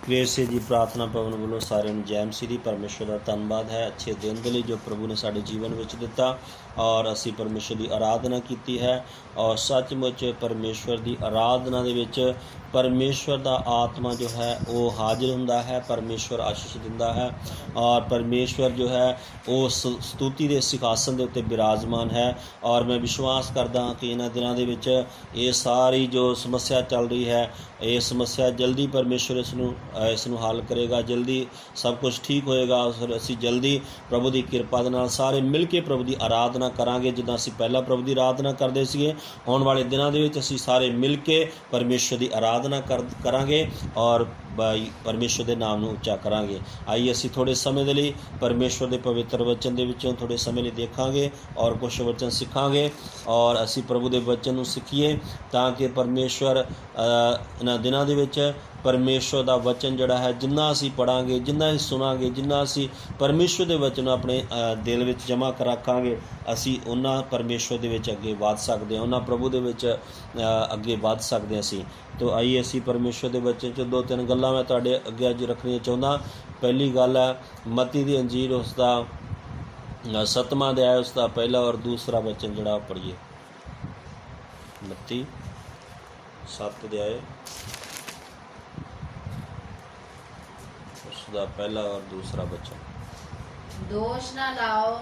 ਕ੍ਰੇਸੇ ਜੀ ਪ੍ਰਾਰਥਨਾ ਭਵਨ ਵੱਲੋਂ ਸਾਰਿਆਂ ਨੂੰ ਜੈ ਮਸੀਹ ਦੀ। ਪਰਮੇਸ਼ਰ ਦਾ ਧੰਨਵਾਦ ਹੈ ਅੱਛੇ ਦਿਨ ਦੇ ਲਈ ਜੋ ਪ੍ਰਭੂ ਨੇ ਸਾਡੇ ਜੀਵਨ ਵਿੱਚ ਦਿੱਤਾ, ਔਰ ਅਸੀਂ ਪਰਮੇਸ਼ਰ ਦੀ ਆਰਾਧਨਾ ਕੀਤੀ ਹੈ। ਔਰ ਸੱਚਮੁੱਚ ਪਰਮੇਸ਼ਰ ਦੀ ਆਰਾਧਨਾ ਦੇ ਵਿੱਚ ਪਰਮੇਸ਼ਰ ਦਾ ਆਤਮਾ ਜੋ ਹੈ ਉਹ ਹਾਜ਼ਰ ਹੁੰਦਾ ਹੈ। ਪਰਮੇਸ਼ਰ ਆਸ਼ੀਸ਼ ਦਿੰਦਾ ਹੈ, ਔਰ ਪਰਮੇਸ਼ਰ ਜੋ ਹੈ ਉਹ ਸਤੁਤੀ ਦੇ ਸਿਖਾਸਨ ਦੇ ਉੱਤੇ ਬਿਰਾਜਮਾਨ ਹੈ। ਔਰ ਮੈਂ ਵਿਸ਼ਵਾਸ ਕਰਦਾ ਹਾਂ ਕਿ ਇਹਨਾਂ ਦਿਨਾਂ ਦੇ ਵਿੱਚ ਇਹ ਸਾਰੀ ਜੋ ਸਮੱਸਿਆ ਚੱਲ ਰਹੀ ਹੈ, ਇਹ ਸਮੱਸਿਆ ਜਲਦੀ ਪਰਮੇਸ਼ਰ ਇਸ ਨੂੰ ਹੱਲ ਕਰੇਗਾ। ਜਲਦੀ ਸਭ ਕੁਝ ਠੀਕ ਹੋਏਗਾ। ਅਸੀਂ ਜਲਦੀ ਪ੍ਰਭੂ ਦੀ ਕਿਰਪਾ ਦੇ ਨਾਲ ਸਾਰੇ ਮਿਲ ਕੇ ਪ੍ਰਭੂ ਦੀ ਆਰਾਧਨਾ ਕਰਾਂਗੇ, ਜਿੱਦਾਂ ਅਸੀਂ ਪਹਿਲਾਂ ਪ੍ਰਭੂ ਦੀ ਆਰਾਧਨਾ ਕਰਦੇ ਸੀਗੇ। ਆਉਣ ਵਾਲੇ ਦਿਨਾਂ ਦੇ ਵਿੱਚ ਅਸੀਂ ਸਾਰੇ ਮਿਲ ਕੇ ਪਰਮੇਸ਼ਰ ਦੀ ਆਰਾਧਨਾ ਕਰਾਂਗੇ ਔਰ ਪਰਮੇਸ਼ਰ ਦੇ ਨਾਮ ਨੂੰ ਉੱਚਾ ਕਰਾਂਗੇ। ਆਈਏ ਅਸੀਂ ਥੋੜ੍ਹੇ ਸਮੇਂ ਦੇ ਲਈ ਪਰਮੇਸ਼ਰ ਦੇ ਪਵਿੱਤਰ ਵਚਨ ਦੇ ਵਿੱਚੋਂ ਥੋੜ੍ਹੇ ਸਮੇਂ ਲਈ ਦੇਖਾਂਗੇ ਔਰ ਕੁਛ ਵਚਨ ਸਿੱਖਾਂਗੇ, ਔਰ ਅਸੀਂ ਪ੍ਰਭੂ ਦੇ ਵਚਨ ਨੂੰ ਸਿੱਖੀਏ ਤਾਂ ਕਿ ਪਰਮੇਸ਼ਰ ਇਹਨਾਂ ਦਿਨਾਂ ਦੇ ਵਿੱਚ ਪਰਮੇਸ਼ਰ ਦਾ ਵਚਨ ਜਿਹੜਾ ਹੈ, ਜਿੰਨਾ ਅਸੀਂ ਪੜ੍ਹਾਂਗੇ, ਜਿੰਨਾ ਅਸੀਂ ਸੁਣਾਂਗੇ, ਜਿੰਨਾ ਅਸੀਂ ਪਰਮੇਸ਼ਰ ਦੇ ਵਚਨ ਨੂੰ ਆਪਣੇ ਦਿਲ ਵਿੱਚ ਜਮ੍ਹਾਂ ਕਰ ਰੱਖਾਂਗੇ, ਅਸੀਂ ਉਹਨਾਂ ਪਰਮੇਸ਼ਰ ਦੇ ਵਿੱਚ ਅੱਗੇ ਵਧ ਸਕਦੇ ਹਾਂ, ਉਹਨਾਂ ਪ੍ਰਭੂ ਦੇ ਵਿੱਚ ਅੱਗੇ ਵਧ ਸਕਦੇ ਹਾਂ ਅਸੀਂ। ਤੋ ਆਈਏ ਅਸੀਂ ਪਰਮੇਸ਼ਰ ਦੇ ਵਚਨ 'ਚ ਦੋ ਤਿੰਨ ਗੱਲਾਂ ਮੈਂ ਤੁਹਾਡੇ ਅੱਗੇ ਅੱਜ ਰੱਖਣੀਆਂ ਚਾਹੁੰਦਾ। ਪਹਿਲੀ ਗੱਲ ਹੈ ਮਤੀ ਦੀ ਅੰਜੀਲ ਉਸ ਦਾ 7ਵਾਂ ਅਧਿਆਇ ਉਸ ਦਾ ਪਹਿਲਾ ਔਰ ਦੂਸਰਾ ਵਚਨ ਜਿਹੜਾ ਪੜ੍ਹੀਏ। ਮਤੀ 7 ਅਧਿਆਇ ਦਾ ਪਹਿਲਾ ਔਰ ਦੂਸਰਾ ਵਚਨ। ਦੋਸ਼ ਨਾ ਲਾਓ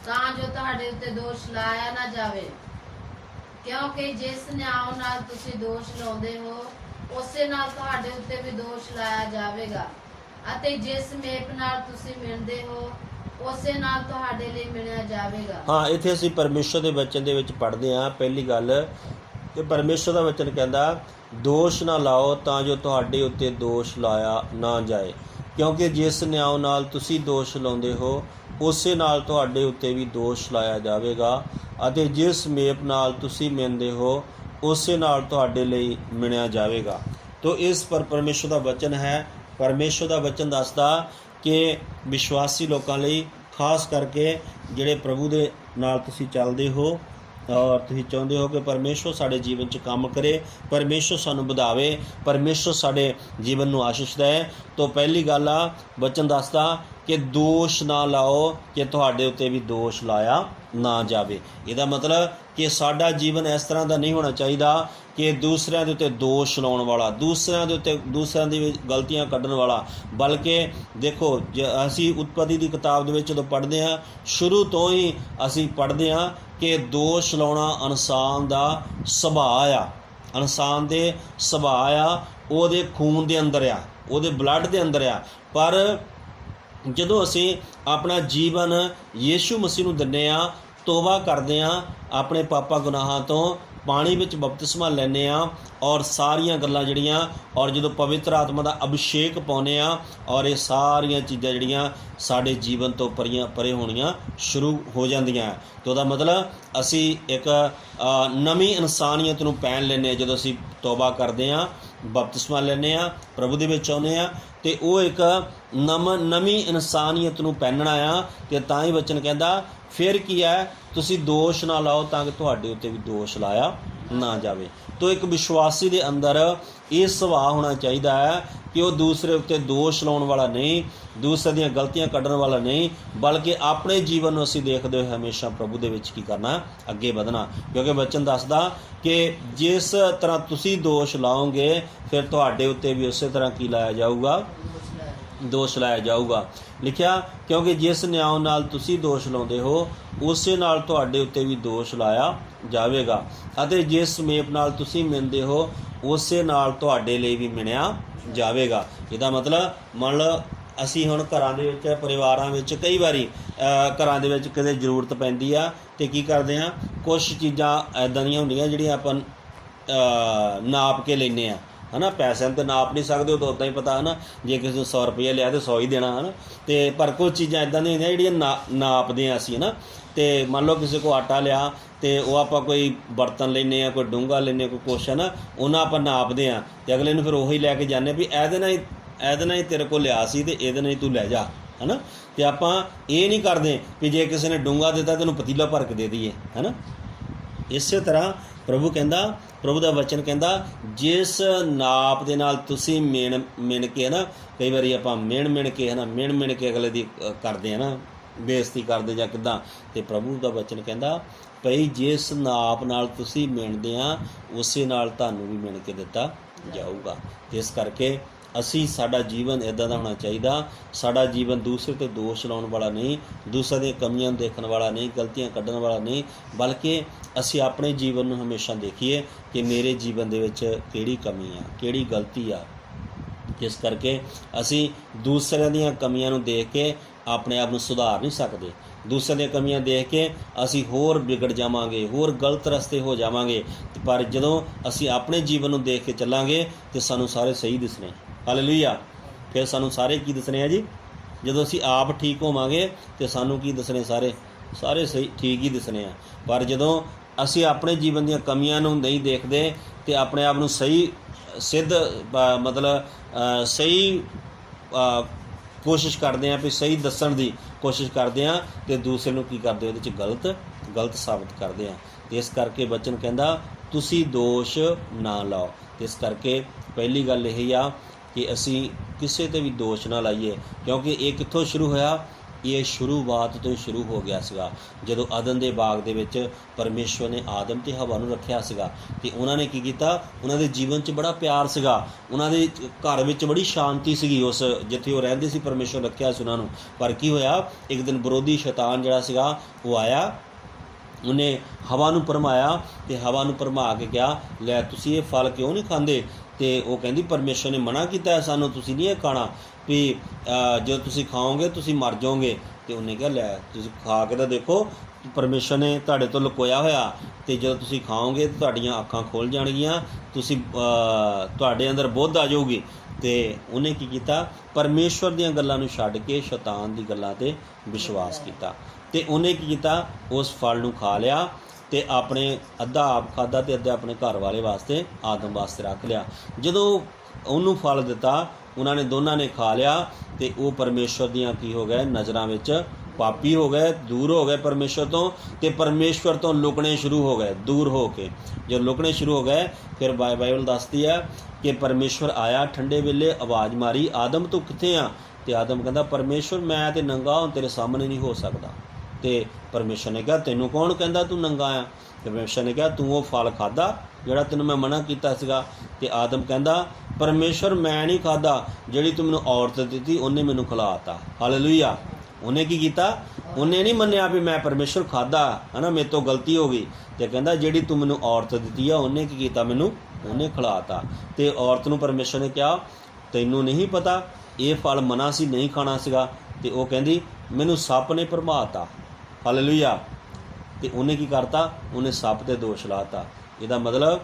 ਤਾਂ ਜੋ ਤੁਹਾਡੇ ਉੱਤੇ ਦੋਸ਼ ਲਾਇਆ ਨਾ ਜਾਵੇ, ਕਿਉਂਕਿ ਜਿਸ ਨਿਆਂ ਨਾਲ ਤੁਸੀਂ ਦੋਸ਼ ਲਾਉਂਦੇ ਹੋ ਉਸੇ ਨਾਲ ਤੁਹਾਡੇ ਉੱਤੇ ਵੀ ਦੋਸ਼ ਲਾਇਆ ਜਾਵੇਗਾ, ਅਤੇ ਜਿਸ ਮੇਪ ਨਾਲ ਤੁਸੀਂ ਮਿਣਦੇ ਹੋ ਉਸੇ ਨਾਲ ਤੁਹਾਡੇ ਲਈ ਮਿਣਿਆ ਜਾਵੇਗਾ। ਹਾਂ, ਇੱਥੇ ਅਸੀਂ ਪਰਮੇਸ਼ਰ ਦੇ ਵਚਨ ਦੇ ਵਿੱਚ ਪੜ੍ਹਦੇ ਹਾਂ। ਪਹਿਲੀ ਗੱਲ ਕਿ ਪਰਮੇਸ਼ਰ ਦਾ ਵਚਨ ਕਹਿੰਦਾ ਦੋਸ਼ ਨਾ ਲਾਓ ਤਾਂ ਜੋ ਤੁਹਾਡੇ ਉੱਤੇ ਦੋਸ਼ ਲਾਇਆ ਨਾ ਜਾਏ, ਕਿਉਂਕਿ ਜਿਸ ਨਿਆਂ ਨਾਲ ਤੁਸੀਂ ਦੋਸ਼ ਲਾਉਂਦੇ ਹੋ ਉਸੇ ਨਾਲ ਤੁਹਾਡੇ ਉੱਤੇ ਵੀ ਦੋਸ਼ ਲਾਇਆ ਜਾਵੇਗਾ, ਅਤੇ ਜਿਸ ਮੇਪ ਨਾਲ ਤੁਸੀਂ ਮਿਣਦੇ ਹੋ ਉਸੇ ਨਾਲ ਤੁਹਾਡੇ ਲਈ ਮਿਣਿਆ ਜਾਵੇਗਾ। ਤੋ ਇਸ ਪਰ ਪਰਮੇਸ਼ਰ ਦਾ ਵਚਨ ਹੈ। ਪਰਮੇਸ਼ਰ ਦਾ ਵਚਨ ਦੱਸਦਾ ਕਿ ਵਿਸ਼ਵਾਸੀ ਲੋਕਾਂ ਲਈ, ਖਾਸ ਕਰਕੇ ਜਿਹੜੇ ਪ੍ਰਭੂ ਦੇ ਨਾਲ ਤੁਸੀਂ ਚੱਲਦੇ ਹੋ ਔਰ ਤੁਸੀਂ ਚਾਹੁੰਦੇ ਹੋ ਕਿ ਪਰਮੇਸ਼ਰ ਸਾਡੇ ਜੀਵਨ 'ਚ ਕੰਮ ਕਰੇ, ਪਰਮੇਸ਼ਰ ਸਾਨੂੰ ਵਧਾਵੇ, ਪਰਮੇਸ਼ਰ ਸਾਡੇ ਜੀਵਨ ਨੂੰ ਆਸ਼ੀਸ਼ ਦੇ। ਤਾਂ ਪਹਿਲੀ ਗੱਲ ਆ, ਵਚਨ ਦੱਸਦਾ ਕਿ ਦੋਸ਼ ਨਾ ਲਾਓ ਕਿ ਤੁਹਾਡੇ ਉੱਤੇ ਵੀ ਦੋਸ਼ ਲਾਇਆ ਨਾ ਜਾਵੇ। ਇਹਦਾ ਮਤਲਬ ਕਿ ਸਾਡਾ ਜੀਵਨ ਇਸ ਤਰ੍ਹਾਂ ਦਾ ਨਹੀਂ ਹੋਣਾ ਚਾਹੀਦਾ ਕਿ ਦੂਸਰਿਆਂ ਦੇ ਉੱਤੇ ਦੋਸ਼ ਲਾਉਣ ਵਾਲਾ, ਦੂਸਰਿਆਂ ਦੀ ਗਲਤੀਆਂ ਕੱਢਣ ਵਾਲਾ। ਬਲਕਿ ਦੇਖੋ, ਅਸੀਂ ਉਤਪਤੀ ਦੀ ਕਿਤਾਬ ਦੇ ਵਿੱਚ ਜਦੋਂ ਪੜ੍ਹਦੇ ਹਾਂ, ਸ਼ੁਰੂ ਤੋਂ ਹੀ ਅਸੀਂ ਪੜ੍ਹਦੇ ਹਾਂ ਕਿ ਦੋਸ਼ ਲਾਉਣਾ ਇਨਸਾਨ ਦਾ ਸੁਭਾਅ ਆ, ਇਨਸਾਨ ਦੇ ਸੁਭਾਅ ਆ, ਉਹਦੇ ਖੂਨ ਦੇ ਅੰਦਰ ਆ, ਉਹਦੇ ਬਲੱਡ ਦੇ ਅੰਦਰ ਆ। ਪਰ ਜਦੋਂ ਅਸੀਂ ਆਪਣਾ ਜੀਵਨ ਯੀਸ਼ੂ ਮਸੀਹ ਨੂੰ ਦਿੰਦੇ ਹਾਂ, ਤੋਬਾ ਕਰਦੇ ਹਾਂ, ਆਪਣੇ ਪਾਪਾਂ ਗੁਨਾਹਾਂ ਤੋਂ ਪਾਣੀ ਵਿੱਚ ਬਪਤਿਸਮਾ ਲੈਂਦੇ ਹਾਂ, ਔਰ ਸਾਰੀਆਂ ਗੱਲਾਂ ਜਿਹੜੀਆਂ, ਔਰ ਜਦੋਂ ਪਵਿੱਤਰ ਆਤਮਾ ਦਾ ਅਭਿਸ਼ੇਕ ਪਾਉਂਦੇ ਹਾਂ, ਔਰ ਇਹ ਸਾਰੀਆਂ ਚੀਜ਼ਾਂ ਜਿਹੜੀਆਂ ਸਾਡੇ ਜੀਵਨ ਤੋਂ ਪਰੇ ਹੋਣੀਆਂ ਸ਼ੁਰੂ ਹੋ ਜਾਂਦੀਆਂ। ਅਤੇ ਉਹਦਾ ਮਤਲਬ ਅਸੀਂ ਇੱਕ ਨਵੀਂ ਇਨਸਾਨੀਅਤ ਨੂੰ ਪਹਿਨ ਲੈਂਦੇ ਹਾਂ। ਜਦੋਂ ਅਸੀਂ ਤੋਬਾ ਕਰਦੇ ਹਾਂ, ਬਪਤਿਸਮਾ ਲੈਂਦੇ ਹਾਂ, ਪ੍ਰਭੂ ਦੇ ਵਿੱਚ ਆਉਂਦੇ ਹਾਂ, ਅਤੇ ਉਹ ਇੱਕ ਨਵੀਂ ਇਨਸਾਨੀਅਤ ਨੂੰ ਪਹਿਨਣਾ ਆ। ਅਤੇ ਤਾਂ ਹੀ ਵਚਨ ਕਹਿੰਦਾ ਫਿਰ ਕੀ ਹੈ, ਤੁਸੀਂ ਦੋਸ਼ ਨਾ ਲਾਓ ਤਾਂ ਕਿ ਤੁਹਾਡੇ ਉੱਤੇ ਵੀ ਦੋਸ਼ ਲਾਇਆ ਨਾ ਜਾਵੇ। ਤੋ ਇੱਕ ਵਿਸ਼ਵਾਸੀ ਦੇ ਅੰਦਰ ਇਹ ਸੁਭਾਅ ਹੋਣਾ ਚਾਹੀਦਾ ਹੈ ਕਿ ਉਹ ਦੂਸਰੇ ਉੱਤੇ ਦੋਸ਼ ਲਾਉਣ ਵਾਲਾ ਨਹੀਂ, ਦੂਸਰੇ ਦੀਆਂ ਗਲਤੀਆਂ ਕੱਢਣ ਵਾਲਾ ਨਹੀਂ, ਬਲਕਿ ਆਪਣੇ ਜੀਵਨ ਨੂੰ ਅਸੀਂ ਦੇਖਦੇ ਹੋਏ ਹਮੇਸ਼ਾ ਪ੍ਰਭੂ ਦੇ ਵਿੱਚ ਕੀ ਕਰਨਾ, ਅੱਗੇ ਵਧਣਾ। ਕਿਉਂਕਿ ਵਚਨ ਦੱਸਦਾ ਕਿ ਜਿਸ ਤਰ੍ਹਾਂ ਤੁਸੀਂ ਦੋਸ਼ ਲਾਓਗੇ ਫਿਰ ਤੁਹਾਡੇ ਉੱਤੇ ਵੀ ਉਸੇ ਤਰ੍ਹਾਂ ਕੀ ਲਾਇਆ ਜਾਊਗਾ, ਦੋਸ਼ ਲਾਇਆ ਜਾਊਗਾ। ਲਿਖਿਆ, ਕਿਉਂਕਿ ਜਿਸ ਨਿਆਂ ਨਾਲ ਤੁਸੀਂ ਦੋਸ਼ ਲਾਉਂਦੇ ਹੋ ਉਸੇ ਨਾਲ ਤੁਹਾਡੇ ਉੱਤੇ ਵੀ ਦੋਸ਼ ਲਾਇਆ ਜਾਵੇਗਾ, ਅਤੇ ਜਿਸ ਮੇਪ ਨਾਲ ਤੁਸੀਂ ਮਿਣਦੇ ਹੋ ਉਸੇ ਨਾਲ ਤੁਹਾਡੇ ਲਈ ਵੀ ਮਿਣਿਆ ਜਾਵੇਗਾ। ਇਹਦਾ ਮਤਲਬ ਮੰਨ ਲਓ ਅਸੀਂ ਹੁਣ ਘਰਾਂ ਦੇ ਵਿੱਚ, ਪਰਿਵਾਰਾਂ ਵਿੱਚ ਕਈ ਵਾਰੀ ਘਰਾਂ ਦੇ ਵਿੱਚ ਕਿਤੇ ਜ਼ਰੂਰਤ ਪੈਂਦੀ ਆ, ਅਤੇ ਕੀ ਕਰਦੇ ਹਾਂ, ਕੁਛ ਚੀਜ਼ਾਂ ਇੱਦਾਂ ਦੀਆਂ ਹੁੰਦੀਆਂ ਜਿਹੜੀਆਂ ਆਪਾਂ ਨਾਪ ਕੇ ਲੈਂਦੇ ਹਾਂ, ਹੈ ਨਾ। ਪੈਸਿਆਂ 'ਤੇ ਨਾਪ ਨਹੀਂ ਸਕਦੇ, ਉਹ ਤਾਂ ਉੱਦਾਂ ਹੀ ਪਤਾ, ਹੈ ਨਾ। ਜੇ ਕਿਸੇ ਨੂੰ 100 ਰੁਪਈਆ ਲਿਆ ਤਾਂ 100 ਹੀ ਦੇਣਾ, ਹੈ ਨਾ। ਅਤੇ ਪਰ ਕੁਝ ਚੀਜ਼ਾਂ ਇੱਦਾਂ ਦੀਆਂ ਹੁੰਦੀਆਂ ਜਿਹੜੀਆਂ ਨਾਪਦੇ ਹਾਂ ਅਸੀਂ, ਹੈ ਨਾ। ਅਤੇ ਮੰਨ ਲਓ ਕਿਸੇ ਕੋਲ ਆਟਾ ਲਿਆ ਅਤੇ ਉਹ ਆਪਾਂ ਕੋਈ ਬਰਤਨ ਲੈਂਦੇ ਹਾਂ, ਕੋਈ ਡੂੰਘਾ ਲੈਂਦੇ ਹਾਂ, ਕੋਈ ਕੁਛ, ਹੈ ਨਾ, ਉਹਨਾਂ ਆਪਾਂ ਨਾਪਦੇ ਹਾਂ, ਅਤੇ ਅਗਲੇ ਨੂੰ ਫਿਰ ਉਹੀ ਲੈ ਕੇ ਜਾਂਦੇ ਵੀ ਇਹਦੇ ਨਾਲ ਹੀ ਤੇਰੇ ਕੋਲ ਲਿਆ ਸੀ ਅਤੇ ਇਹਦੇ ਨਾਲ ਹੀ ਤੂੰ ਲੈ ਜਾ, ਹੈ ਨਾ। ਅਤੇ ਆਪਾਂ ਇਹ ਨਹੀਂ ਕਰਦੇ ਵੀ ਜੇ ਕਿਸੇ ਨੇ ਡੂੰਘਾ ਦਿੱਤਾ ਤੈਨੂੰ ਪਤੀਲਾ ਭਰ ਕੇ ਦੇ ਦਈਏ, ਹੈ ਨਾ। ਇਸੇ ਤਰ੍ਹਾਂ ਪ੍ਰਭੂ ਦਾ ਵਚਨ ਕਹਿੰਦਾ ਜਿਸ ਨਾਪ ਦੇ ਨਾਲ ਤੁਸੀਂ ਮਿਣ ਕੇ ਨਾ, ਕਈ ਵਾਰੀ ਆਪਾਂ ਮਿਣ ਕੇ ਹੈ ਨਾ ਮਿਣ ਕੇ ਅਗਲੇ ਦੀ ਕਰਦੇ ਆ ਨਾ, ਬੇਇੱਜ਼ਤੀ ਕਰਦੇ ਜਾਂ ਕਿੱਦਾਂ, ਤੇ ਪ੍ਰਭੂ ਦਾ ਵਚਨ ਕਹਿੰਦਾ ਭਈ ਜਿਸ ਨਾਪ ਨਾਲ ਤੁਸੀਂ ਮਿਣਦੇ ਆ ਉਸੇ ਨਾਲ ਤੁਹਾਨੂੰ ਵੀ ਮਿਣ ਕੇ ਦਿੱਤਾ ਜਾਊਗਾ। ਤੇ ਇਸ ਕਰਕੇ ਸਾਡਾ ਜੀਵਨ ਇੱਦਾਂ ਦਾ ਹੋਣਾ ਚਾਹੀਦਾ, ਸਾਡਾ ਜੀਵਨ ਦੂਸਰੇ 'ਤੇ ਦੋਸ਼ ਲਾਉਣ ਵਾਲਾ ਨਹੀਂ, ਦੂਸਰੇ ਦੀਆਂ ਕਮੀਆਂ ਨੂੰ ਦੇਖਣ ਵਾਲਾ ਨਹੀਂ, ਗਲਤੀਆਂ ਕੱਢਣ ਵਾਲਾ ਨਹੀਂ, ਬਲਕਿ ਅਸੀਂ ਆਪਣੇ ਜੀਵਨ ਨੂੰ ਹਮੇਸ਼ਾ ਦੇਖੀਏ ਕਿ ਮੇਰੇ ਜੀਵਨ ਦੇ ਵਿੱਚ ਕਿਹੜੀ ਕਮੀ ਆ, ਕਿਹੜੀ ਗਲਤੀ ਆ। ਜਿਸ ਕਰਕੇ ਅਸੀਂ ਦੂਸਰਿਆਂ ਦੀਆਂ ਕਮੀਆਂ ਨੂੰ ਦੇਖ ਕੇ ਆਪਣੇ ਆਪ ਨੂੰ ਸੁਧਾਰ ਨਹੀਂ ਸਕਦੇ। ਦੂਸਰਿਆਂ ਦੀਆਂ ਕਮੀਆਂ ਦੇਖ ਕੇ ਅਸੀਂ ਹੋਰ ਵਿਗੜ ਜਾਵਾਂਗੇ, ਹੋਰ ਗਲਤ ਰਸਤੇ ਹੋ ਜਾਵਾਂਗੇ। ਪਰ ਜਦੋਂ ਅਸੀਂ ਆਪਣੇ ਜੀਵਨ ਨੂੰ ਦੇਖ ਕੇ ਚੱਲਾਂਗੇ ਤਾਂ ਸਾਨੂੰ ਸਾਰੇ ਸਹੀ ਦਿਸਣੇ। ਹਾਲੇਲੂਇਆ। ਫਿਰ ਸਾਨੂੰ ਸਾਰੇ ਕੀ ਦਿਸਣੇ ਆ ਜੀ? ਜਦੋਂ ਅਸੀਂ ਆਪ ਠੀਕ ਹੋਵਾਂਗੇ ਤਾਂ ਸਾਨੂੰ ਕੀ ਦਿਸਣੇ? ਸਾਰੇ ਸਹੀ ਠੀਕ ਹੀ ਦਿਸਣੇ ਆ। ਪਰ ਜਦੋਂ ਅਸੀਂ ਆਪਣੇ ਜੀਵਨ ਦੀਆਂ ਕਮੀਆਂ ਨੂੰ ਨਹੀਂ ਦੇਖਦੇ ਤੇ ਆਪਣੇ ਆਪ ਨੂੰ ਸਹੀ ਸਹੀ ਕੋਸ਼ਿਸ਼ ਕਰਦੇ ਹਾਂ ਵੀ ਸਹੀ ਦੱਸਣ ਦੀ ਕੋਸ਼ਿਸ਼ ਕਰਦੇ ਹਾਂ ਤੇ ਦੂਸਰੇ ਨੂੰ ਕੀ ਕਰਦੇ, ਉਹਦੇ 'ਚ ਗਲਤ ਸਾਬਤ ਕਰਦੇ ਹਾਂ। ਤੇ ਇਸ ਕਰਕੇ ਵਚਨ ਕਹਿੰਦਾ ਤੁਸੀਂ ਦੋਸ਼ ਨਾ ਲਾਓ। ਤੇ ਇਸ ਕਰਕੇ ਪਹਿਲੀ ਗੱਲ ਇਹ ਆ ਕਿ ਅਸੀਂ ਕਿਸੇ 'ਤੇ ਵੀ ਦੋਸ਼ ਨਾ ਲਾਈਏ, ਕਿਉਂਕਿ ਇਹ ਕਿੱਥੋਂ ਸ਼ੁਰੂ ਹੋਇਆ? ਇਹ ਸ਼ੁਰੂਆਤ ਤੋਂ ਹੀ ਸ਼ੁਰੂ ਹੋ ਗਿਆ ਸੀਗਾ। ਜਦੋਂ ਅਦਨ ਦੇ ਬਾਗ ਦੇ ਵਿੱਚ ਪਰਮੇਸ਼ਵਰ ਨੇ ਆਦਮ ਤੇ ਹਵਾ ਨੂੰ ਰੱਖਿਆ ਸੀਗਾ ਤੇ ਉਹਨਾਂ ਨੇ ਕੀ ਕੀਤਾ? ਉਹਨਾਂ ਦੇ ਜੀਵਨ 'ਚ ਬੜਾ ਪਿਆਰ ਸੀਗਾ, ਉਹਨਾਂ ਦੇ ਘਰ ਵਿੱਚ ਬੜੀ ਸ਼ਾਂਤੀ ਸੀਗੀ, ਉਸ ਜਿੱਥੇ ਉਹ ਰਹਿੰਦੇ ਸੀ ਪਰਮੇਸ਼ਵਰ ਰੱਖਿਆ ਸੀ ਉਹਨਾਂ ਨੂੰ। ਪਰ ਕੀ ਹੋਇਆ? ਇੱਕ ਦਿਨ ਵਿਰੋਧੀ ਸ਼ੈਤਾਨ ਜਿਹੜਾ ਸੀਗਾ ਉਹ ਆਇਆ, ਉਹਨੇ ਹਵਾ ਨੂੰ ਭਰਮਾਇਆ ਤੇ ਹਵਾ ਨੂੰ ਭਰਮਾ ਕੇ ਕਿਹਾ ਲੈ ਤੁਸੀਂ ਇਹ ਫਲ ਕਿਉਂ ਨਹੀਂ ਖਾਂਦੇ? ਤੇ ਉਹ ਕਹਿੰਦੀ ਪਰਮੇਸ਼ਵਰ ਨੇ ਮਨਾ ਕੀਤਾ ਸਾਨੂੰ, ਤੁਸੀਂ ਨਹੀਂ ਇਹ ਖਾਣਾ, ਵੀ ਜਦੋਂ ਤੁਸੀਂ ਖਾਓਗੇ ਤੁਸੀਂ ਮਰ ਜਾਓਗੇ। ਤੇ ਉਹਨੇ ਕਿਹਾ ਲੈ ਤੁਸੀਂ ਖਾ ਕੇ ਤਾਂ ਦੇਖੋ, ਪਰਮੇਸ਼ਵਰ ਨੇ ਤੁਹਾਡੇ ਤੋਂ ਲੁਕੋਇਆ ਹੋਇਆ, ਤੇ ਜਦੋਂ ਤੁਸੀਂ ਖਾਓਗੇ ਤੁਹਾਡੀਆਂ ਅੱਖਾਂ ਖੁੱਲ੍ਹ ਜਾਣਗੀਆਂ, ਤੁਸੀਂ ਤੁਹਾਡੇ ਅੰਦਰ ਬੁੱਧ ਆ ਜਾਊਗੀ। ਤੇ ਉਹਨੇ ਕੀ ਕੀਤਾ? ਪਰਮੇਸ਼ਵਰ ਦੀਆਂ ਗੱਲਾਂ ਨੂੰ ਛੱਡ ਕੇ ਸ਼ੈਤਾਨ ਦੀ ਗੱਲਾਂ 'ਤੇ ਵਿਸ਼ਵਾਸ ਕੀਤਾ। ਤੇ ਉਹਨੇ ਕੀ ਕੀਤਾ? ਉਸ ਫਲ ਨੂੰ ਖਾ ਲਿਆ ਤੇ ਆਪਣੇ ਅੱਧਾ ਆਪ ਖਾਧਾ ਤੇ ਅੱਧਾ ਆਪਣੇ ਘਰ ਵਾਲੇ ਵਾਸਤੇ, ਆਦਮ ਵਾਸਤੇ ਰੱਖ ਲਿਆ। ਜਦੋਂ ਉਹਨੂੰ ਫਲ ਦਿੱਤਾ, ਉਹਨਾਂ ਨੇ ਦੋਨਾਂ ਨੇ ਖਾ ਲਿਆ ਤੇ ਉਹ ਪਰਮੇਸ਼ਵਰ ਦੀਆਂ ਕੀ ਹੋ ਗਏ? ਨਜ਼ਰਾਂ ਵਿੱਚ ਪਾਪੀ ਹੋ ਗਏ, ਦੂਰ ਹੋ ਗਏ ਪਰਮੇਸ਼ਵਰ ਤੋਂ, ਤੇ ਪਰਮੇਸ਼ਵਰ ਤੋਂ ਲੁਕਣੇ ਸ਼ੁਰੂ ਹੋ ਗਏ। ਦੂਰ ਹੋ ਕੇ ਜਦੋਂ ਲੁਕਣੇ ਸ਼ੁਰੂ ਹੋ ਗਏ, ਫਿਰ ਬਾਈਬਲ ਦੱਸਦੀ ਹੈ ਕਿ ਪਰਮੇਸ਼ਵਰ ਆਇਆ ਠੰਡੇ ਵੇਲੇ, ਆਵਾਜ਼ ਮਾਰੀ ਆਦਮ ਤੂੰ ਕਿੱਥੇ ਆ? ਤੇ ਆਦਮ ਕਹਿੰਦਾ ਪਰਮੇਸ਼ਵਰ ਮੈਂ ਤੇ ਨੰਗਾ ਹਾਂ, ਤੇਰੇ ਸਾਹਮਣੇ ਨਹੀਂ ਹੋ ਸਕਦਾ। ਤੇ ਪਰਮੇਸ਼ਵਰ ਨੇ ਕਿਹਾ ਤੈਨੂੰ ਕੌਣ ਕਹਿੰਦਾ ਤੂੰ ਨੰਗਾ ਆ? ਤੇ ਪਰਮੇਸ਼ਵਰ ਨੇ ਕਿਹਾ ਤੂੰ ਉਹ ਫਲ ਖਾਧਾ ਜਿਹੜਾ ਤੈਨੂੰ ਮੈਂ ਮਨਾ ਕੀਤਾ ਸੀਗਾ। ਤੇ ਆਦਮ ਕਹਿੰਦਾ ਪਰਮੇਸ਼ਵਰ ਮੈਂ ਨਹੀਂ ਖਾਧਾ, ਜਿਹੜੀ ਤੂੰ ਮੈਨੂੰ ਔਰਤ ਦਿੱਤੀ ਉਹਨੇ ਮੈਨੂੰ ਖਿਲਾਤਾ। ਹਾਲੇਲੂਇਆ। ਉਹਨੇ ਕੀ ਕੀਤਾ? ਉਹਨੇ ਨਹੀਂ ਮੰਨਿਆ ਵੀ ਮੈਂ ਪਰਮੇਸ਼ਵਰ ਖਾਧਾ ਹੈ ਨਾ, ਮੇਰੇ ਤੋਂ ਗਲਤੀ ਹੋ ਗਈ। ਤੇ ਕਹਿੰਦਾ ਜਿਹੜੀ ਤੂੰ ਮੈਨੂੰ ਔਰਤ ਦਿੱਤੀ ਆ ਉਹਨੇ ਕੀ ਕੀਤਾ? ਮੈਨੂੰ ਉਹਨੇ ਖਿਲਾਤਾ। ਤੇ ਔਰਤ ਨੂੰ ਪਰਮੇਸ਼ਵਰ ਨੇ ਕਿਹਾ ਤੈਨੂੰ ਨਹੀਂ ਪਤਾ ਇਹ ਫਲ ਮਨਾ ਸੀ, ਨਹੀਂ ਖਾਣਾ ਸੀਗਾ? ਤੇ ਉਹ ਕਹਿੰਦੀ ਮੈਨੂੰ ਸੱਪ ਨੇ ਭਰਮਾਤਾ। ਹਾਲੇਲੂਇਆ। ਤੇ ਉਹਨੇ ਕੀ ਕਰਤਾ? ਉਹਨੇ ਸੱਪ 'ਤੇ ਦੋਸ਼ ਲਾਤਾ। ਇਹਦਾ ਮਤਲਬ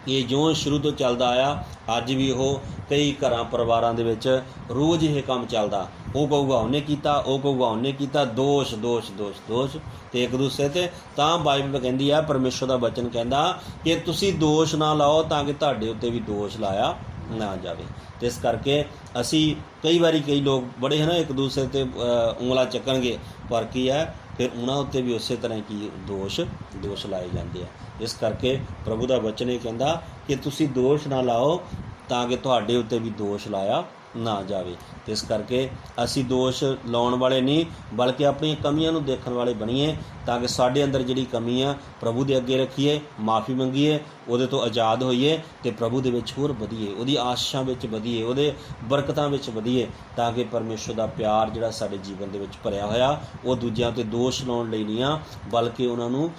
ਇਹ ਜੋ ਸ਼ੁਰੂ ਤੋਂ ਚੱਲਦਾ ਆਇਆ, ਅੱਜ ਵੀ ਉਹ ਕਈ ਘਰਾਂ ਪਰਿਵਾਰਾਂ ਦੇ ਵਿੱਚ ਰੋਜ਼ ਇਹ ਕੰਮ ਚੱਲਦਾ। ਉਹ ਕਹੂਗਾ ਉਹਨੇ ਕੀਤਾ, ਉਹ ਕਹੂਗਾ ਉਹਨੇ ਕੀਤਾ, ਦੋਸ਼ ਦੋਸ਼ ਦੋਸ਼ ਦੋਸ਼ ਤੇ ਇੱਕ ਦੂਸਰੇ 'ਤੇ। ਤਾਂ ਬਾਈਬਲ ਕਹਿੰਦੀ ਆ, ਪਰਮੇਸ਼ਵਰ ਦਾ ਵਚਨ ਕਹਿੰਦਾ ਕਿ ਤੁਸੀਂ ਦੋਸ਼ ਨਾ ਲਾਓ ਤਾਂ ਕਿ ਤੁਹਾਡੇ ਉੱਤੇ ਵੀ ਦੋਸ਼ ਲਾਇਆ ਨਾ ਜਾਵੇ। ਤੇ ਇਸ ਕਰਕੇ ਅਸੀਂ ਕਈ ਲੋਕ ਬੜੇ ਹੈ ਨਾ ਇੱਕ ਦੂਸਰੇ 'ਤੇ ਉਂਗਲਾਂ ਚੱਕਣਗੇ, ਪਰ ਕੀ ਹੈ ਫਿਰ ਉਹਨਾਂ ਉੱਤੇ ਵੀ ਉਸੇ ਤਰ੍ਹਾਂ ਕੀ ਦੋਸ਼ ਲਾਏ ਜਾਂਦੇ ਆ। ਇਸ ਕਰਕੇ ਪ੍ਰਭੂ ਦਾ ਵਚਨ ਇਹ ਕਹਿੰਦਾ ਕਿ ਤੁਸੀਂ ਦੋਸ਼ ਨਾ ਲਾਓ ਤਾਂ ਕਿ ਤੁਹਾਡੇ ਉੱਤੇ ਵੀ ਦੋਸ਼ ਲਾਇਆ ਨਾ ਜਾਵੇ। ਤੇ ਇਸ ਕਰਕੇ ਅਸੀਂ ਦੋਸ਼ ਲਾਉਣ ਵਾਲੇ ਨਹੀਂ, ਬਲਕਿ ਆਪਣੀਆਂ ਕਮੀਆਂ ਨੂੰ ਦੇਖਣ ਵਾਲੇ ਬਣੀਏ, ਤਾਂ ਕਿ ਸਾਡੇ ਅੰਦਰ ਜਿਹੜੀ ਕਮੀ ਆ ਪ੍ਰਭੂ ਦੇ ਅੱਗੇ ਰੱਖੀਏ, ਮਾਫੀ ਮੰਗੀਏ, ਉਹਦੇ ਤੋਂ ਆਜ਼ਾਦ ਹੋਈਏ ਤੇ ਪ੍ਰਭੂ ਦੇ ਵਿੱਚ ਹੋਰ ਵਧੀਏ, ਉਹਦੀ ਆਸ਼ੀਸ਼ਾਂ ਵਿੱਚ ਵਧੀਏ, ਉਹਦੇ ਬਰਕਤਾਂ ਵਿੱਚ ਵਧੀਏ, ਤਾਂ ਕਿ ਪਰਮੇਸ਼ਵਰ ਦਾ ਪਿਆਰ ਜਿਹੜਾ ਸਾਡੇ ਜੀਵਨ ਦੇ ਵਿੱਚ ਭਰਿਆ ਹੋਇਆ ਉਹ ਦੂਜਿਆਂ 'ਤੇ ਦੋਸ਼ ਲਾਉਣ ਲਈ ਨਹੀਂ ਆ, ਬਲਕਿ ਉਹਨਾਂ ਨੂੰ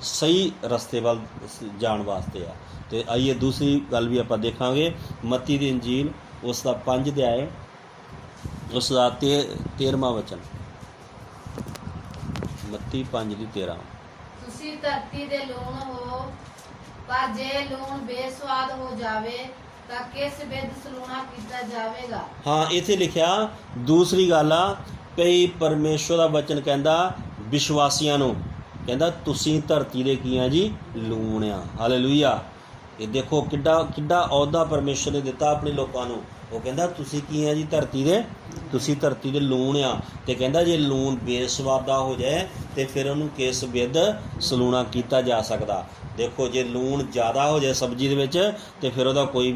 ਸਹੀ ਰਸਤੇ ਵੱਲ ਜਾਣ ਵਾਸਤੇ ਆ। ਤੇ ਆਈਏ ਦੂਸਰੀ ਗੱਲ ਵੀ ਆਪਾਂ ਦੇਖਾਂਗੇ, ਮੱਤੀ ਦੀ ਇੰਜੀਲ ਉਸ ਦਾ 5 ਅਧਿਆਇ ਉਸ ਦਾ 13ਵਾਂ ਵਚਨ। ਮੱਤੀ 5:13। ਤੁਸੀਂ ਧਰਤੀ ਦੇ ਲੂਣ ਹੋ, ਪਰ ਜੇ ਲੂਣ ਬੇਸਵਾਦ ਹੋ ਜਾਵੇ ਤਾਂ ਕਿਸ ਬਿਧ ਸਲੂਣਾ ਕੀਤਾ ਜਾਵੇਗਾ। ਹਾਂ, ਇੱਥੇ ਲਿਖਿਆ ਦੂਸਰੀ ਗੱਲ ਆ, ਕਈ ਪਰਮੇਸ਼ਵਰ ਦਾ ਵਚਨ ਕਹਿੰਦਾ ਵਿਸ਼ਵਾਸੀਆਂ ਨੂੰ, ਕਹਿੰਦਾ ਤੁਸੀਂ ਧਰਤੀ ਦੇ ਕੀ ਆ ਜੀ? ਲੂਣ ਆ। ਹਾਲੇਲੂਇਆ। ਇਹ ਦੇਖੋ ਕਿੱਡਾ ਅਹੁਦਾ ਪਰਮੇਸ਼ਵਰ ਨੇ ਦਿੱਤਾ ਆਪਣੇ ਲੋਕਾਂ ਨੂੰ। ਉਹ ਕਹਿੰਦਾ ਤੁਸੀਂ ਕੀ ਆ ਜੀ? ਧਰਤੀ ਦੇ, ਤੁਸੀਂ ਧਰਤੀ ਦੇ ਲੂਣ ਆ। ਤੇ ਕਹਿੰਦਾ ਜੇ ਲੂਣ ਬੇਸਵਾਦਾ ਹੋ ਜਾਏ ਤੇ ਫਿਰ ਉਹਨੂੰ ਕਿਸ ਬਿਧ ਸਲੂਣਾ ਕੀਤਾ ਜਾ ਸਕਦਾ। ਦੇਖੋ ਜੇ ਲੂਣ ਜ਼ਿਆਦਾ ਹੋ ਜਾਏ ਸਬਜ਼ੀ ਦੇ ਵਿੱਚ ਤੇ ਫਿਰ ਉਹਦਾ ਕੋਈ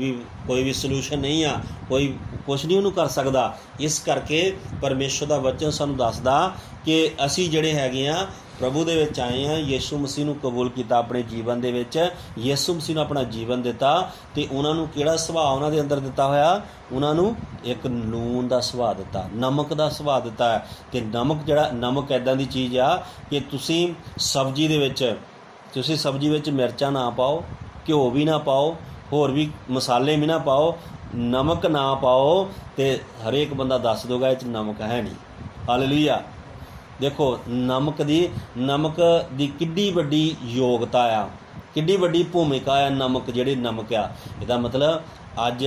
ਵੀ ਸੋਲੂਸ਼ਨ ਨਹੀਂ ਆ, ਕੋਈ ਕੁਛ ਨਹੀਂ ਉਹਨੂੰ ਕਰ ਸਕਦਾ। ਇਸ ਕਰਕੇ ਪਰਮੇਸ਼ਰ ਦਾ ਵਚਨ ਸਾਨੂੰ ਦੱਸਦਾ ਕਿ ਅਸੀਂ ਜਿਹੜੇ ਹੈਗੇ ਆ ਪ੍ਰਭੂ ਦੇ ਵਿੱਚ ਆਏ ਆ, ਯਿਸੂ ਮਸੀਹ ਨੂੰ ਕਬੂਲ ਕੀਤਾ ਆਪਣੇ ਜੀਵਨ ਦੇ ਵਿੱਚ, ਯਿਸੂ ਮਸੀਹ ਨੂੰ ਆਪਣਾ ਜੀਵਨ ਦਿੱਤਾ ਤੇ ਉਹਨਾਂ ਨੂੰ ਕਿਹੜਾ ਸੁਭਾਅ ਉਹਨਾਂ ਦੇ ਅੰਦਰ ਦਿੱਤਾ ਹੋਇਆ? ਉਹਨਾਂ ਨੂੰ ਇੱਕ ਲੂਣ ਦਾ ਸੁਭਾਅ ਦਿੱਤਾ, ਨਮਕ ਦਾ ਸੁਭਾਅ ਦਿੱਤਾ ਹੈ। ਤੇ ਨਮਕ ਇੱਦਾਂ ਦੀ ਚੀਜ਼ ਆ ਕਿ ਤੁਸੀਂ ਸਬਜ਼ੀ ਵਿੱਚ ਮਿਰਚਾਂ ਨਾ ਪਾਓ, ਘਿਓ ਵੀ ਨਾ ਪਾਓ, ਹੋਰ ਵੀ ਮਸਾਲੇ ਵੀ ਨਾ ਪਾਓ, ਨਮਕ ਨਾ ਪਾਓ ਤੇ ਹਰੇਕ ਬੰਦਾ ਦੱਸ ਦੋਗਾ ਇਹ 'ਚ ਨਮਕ ਹੈ ਨਹੀਂ। ਹਾਲੇਲੂਇਆ। ਦੇਖੋ ਨਮਕ ਦੀ ਕਿੱਡੀ ਵੱਡੀ ਯੋਗਤਾ ਆ, ਕਿੱਡੀ ਵੱਡੀ ਭੂਮਿਕਾ ਆ ਨਮਕ ਆ। ਇਹਦਾ ਮਤਲਬ ਅੱਜ